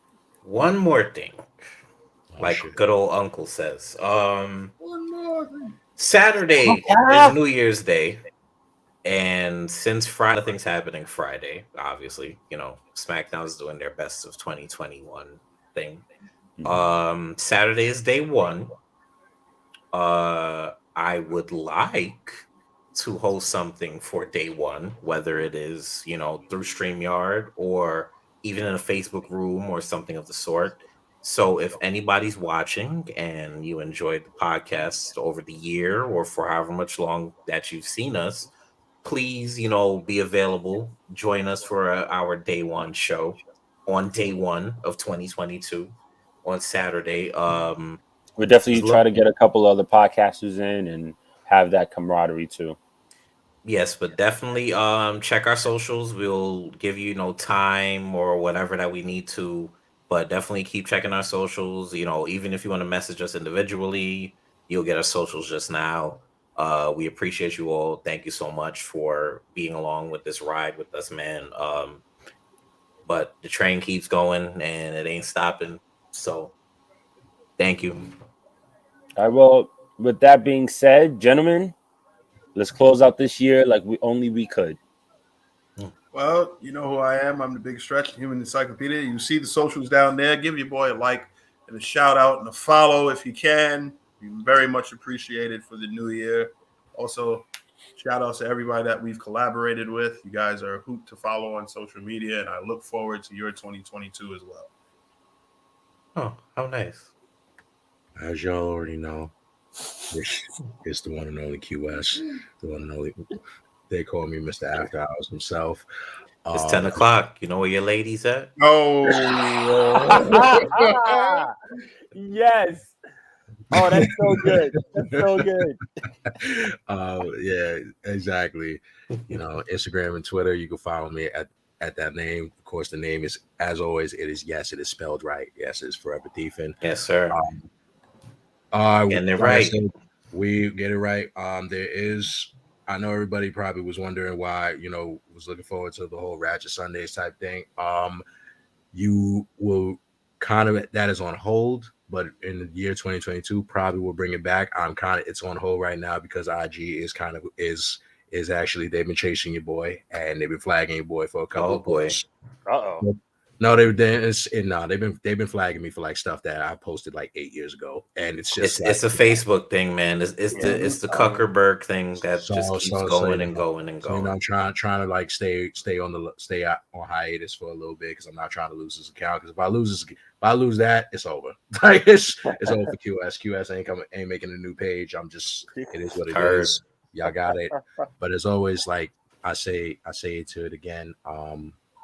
One more thing, good old uncle says. One more thing. Saturday is New Year's Day, and since Friday, nothing's happening Friday. Obviously, SmackDown's doing their best of 2021 thing. Saturday is day one. I would like to host something for day one, whether it is, through StreamYard or even in a Facebook room or something of the sort. So if anybody's watching and you enjoyed the podcast over the year or for however much long that you've seen us, please, be available. Join us for our day one show on day one of 2022 on Saturday. We'll definitely try to get a couple other podcasters in and have that camaraderie too. Yes, but definitely check our socials. We'll give you time or whatever that we need to, but definitely keep checking our socials. Even if you want to message us individually, you'll get our socials just now. We appreciate you all. Thank you so much for being along with this ride with us, man. But the train keeps going and it ain't stopping. So thank you. All right, well, with that being said, gentlemen, let's close out this year like we could. Well, you know who I am. I'm the Big Stretch, Human Encyclopedia. You see the socials down there. Give your boy a like and a shout out and a follow if you can. Be very much appreciated for the new year. Also, shout out to everybody that we've collaborated with. You guys are a hoot to follow on social media, and I look forward to your 2022 as well. Oh, how nice. As y'all already know, it's the one and only QS, the one and only. They call me Mr. After Hours himself. It's 10 o'clock. You know where your lady's at? Oh, yes. Oh, that's so good. That's so good. Yeah, exactly. Instagram and Twitter, you can follow me at that name. Of course, the name is, as always, it is spelled right. Yes, it's Forever Thiefin. Yes, sir. Getting it right. We get it right. There is I know everybody probably was wondering why, was looking forward to the whole Ratchet Sundays type thing. You will kind of, that is on hold, but in the year 2022, probably will bring it back. It's on hold right now because IG is actually, they've been chasing your boy and they've been flagging your boy for a couple of boy. posts. Uh-oh. No, they've been flagging me for like stuff that I posted like 8 years ago, and it's just it's a Facebook thing, man. It's the Zuckerberg thing that just keeps going and going and going. I'm trying to like stay out on hiatus for a little bit because I'm not trying to lose this account. Because if I lose that, it's over. Like it's over for QS. QS ain't making a new page. It is what it is. Y'all got it. But as always, like I say it to it again.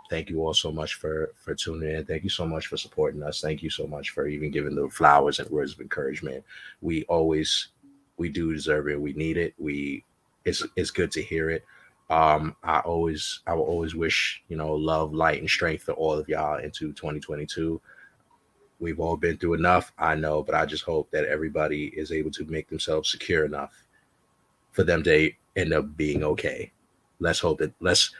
Thank you all so much for tuning in. Thank you so much for supporting us. Thank you so much for even giving the flowers and words of encouragement. We do deserve it. We need it. It's good to hear it. I will always wish, love, light, and strength for all of y'all into 2022. We've all been through enough, I know, but I just hope that everybody is able to make themselves secure enough for them to end up being okay. Let's hope that let's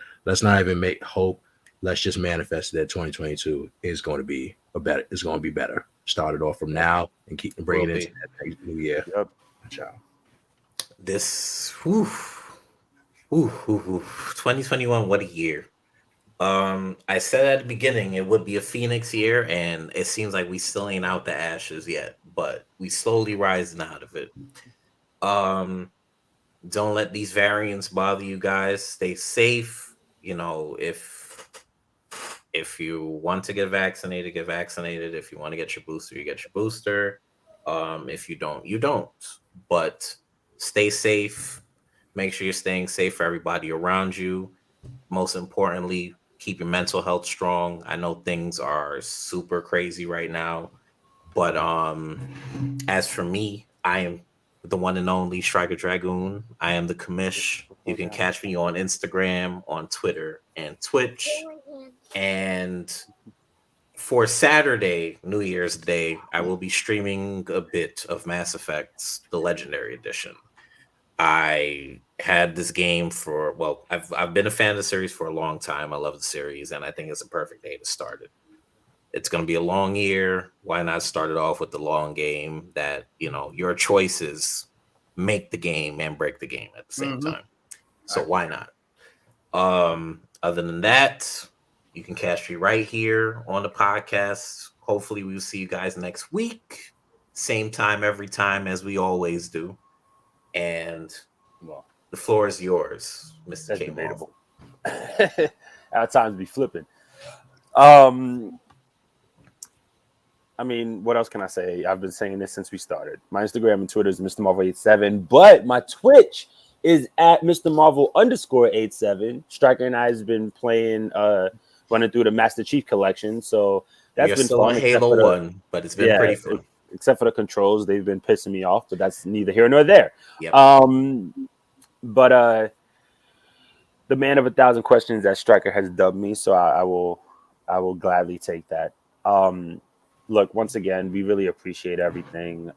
not even make hope. Let's just manifest that 2022 is going to be better. Start it off from now and keep bringing it into that new year. Yep. Ciao. This 2021, what a year. I said at the beginning it would be a Phoenix year, and it seems like we still ain't out the ashes yet, but we slowly rising out of it. Don't let these variants bother you guys. Stay safe. If you want to get vaccinated, get vaccinated. If you want to get your booster, you get your booster. If you don't, you don't. But stay safe. Make sure you're staying safe for everybody around you. Most importantly, keep your mental health strong. I know things are super crazy right now, but as for me, I am the one and only Striker Dragoon. I am the commish. You can catch me on Instagram, on Twitter, and Twitch. And for Saturday, New Year's Day, I will be streaming a bit of Mass Effect, the Legendary Edition. I had this game I've been a fan of the series for a long time. I love the series, and I think it's a perfect day to start it. It's going to be a long year. Why not start it off with the long game that, your choices make the game and break the game at the same time. So why not? Other than that, you can catch me right here on the podcast. Hopefully we'll see you guys next week. Same time, every time, as we always do. And the floor is yours, Mr. That's K. debatable. Our times be flipping. I mean, what else can I say? I've been saying this since we started. My Instagram and Twitter is Mr. Marvel87, but my Twitch is at Mr. Marvel _87. Striker and I has been playing, running through the Master Chief collection. So that's been still fun. on Halo 1, but it's been pretty fun. Except for the controls, they've been pissing me off, but that's neither here nor there. Yep. But the man of 1,000 questions that Striker has dubbed me, so I will gladly take that. Look, once again, we really appreciate everything.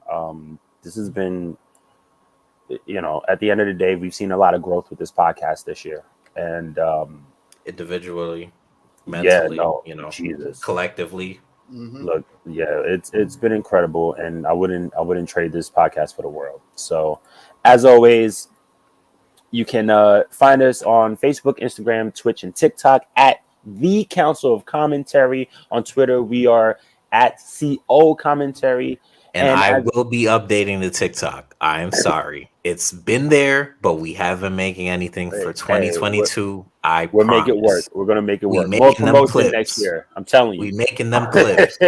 This has been, at the end of the day, we've seen a lot of growth with this podcast this year, and individually, mentally, Jesus, collectively. Mm-hmm. Look, it's been incredible, and I wouldn't trade this podcast for the world. So, as always, you can find us on Facebook, Instagram, Twitch, and TikTok at The Council of Commentary. On Twitter, we are at CO Commentary. And I will be updating the TikTok. I am sorry. It's been there, but we haven't been making anything for 2022. We'll make it work. We're going to make it work. More promotion next year. I'm telling you. We're making them clips.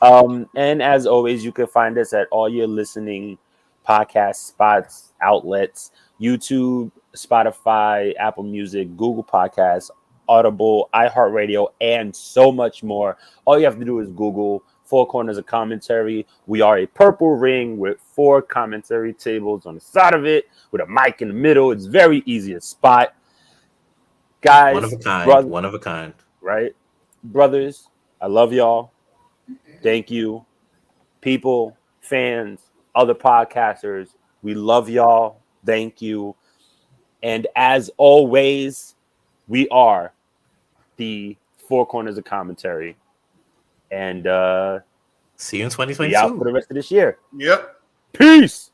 And as always, you can find us at all your listening podcast spots, outlets, YouTube, Spotify, Apple Music, Google Podcasts, Audible, iHeartRadio, and so much more. All you have to do is Google Four Corners of Commentary. We are a purple ring with 4 commentary tables on the side of it with a mic in the middle. It's very easy to spot. Guys, one of a kind. Right? Brothers, I love y'all. Thank you. People, fans, other podcasters, we love y'all. Thank you. And as always, we are the Four Corners of Commentary. And see you in we out 2022. for the rest of this year. Yep. Peace.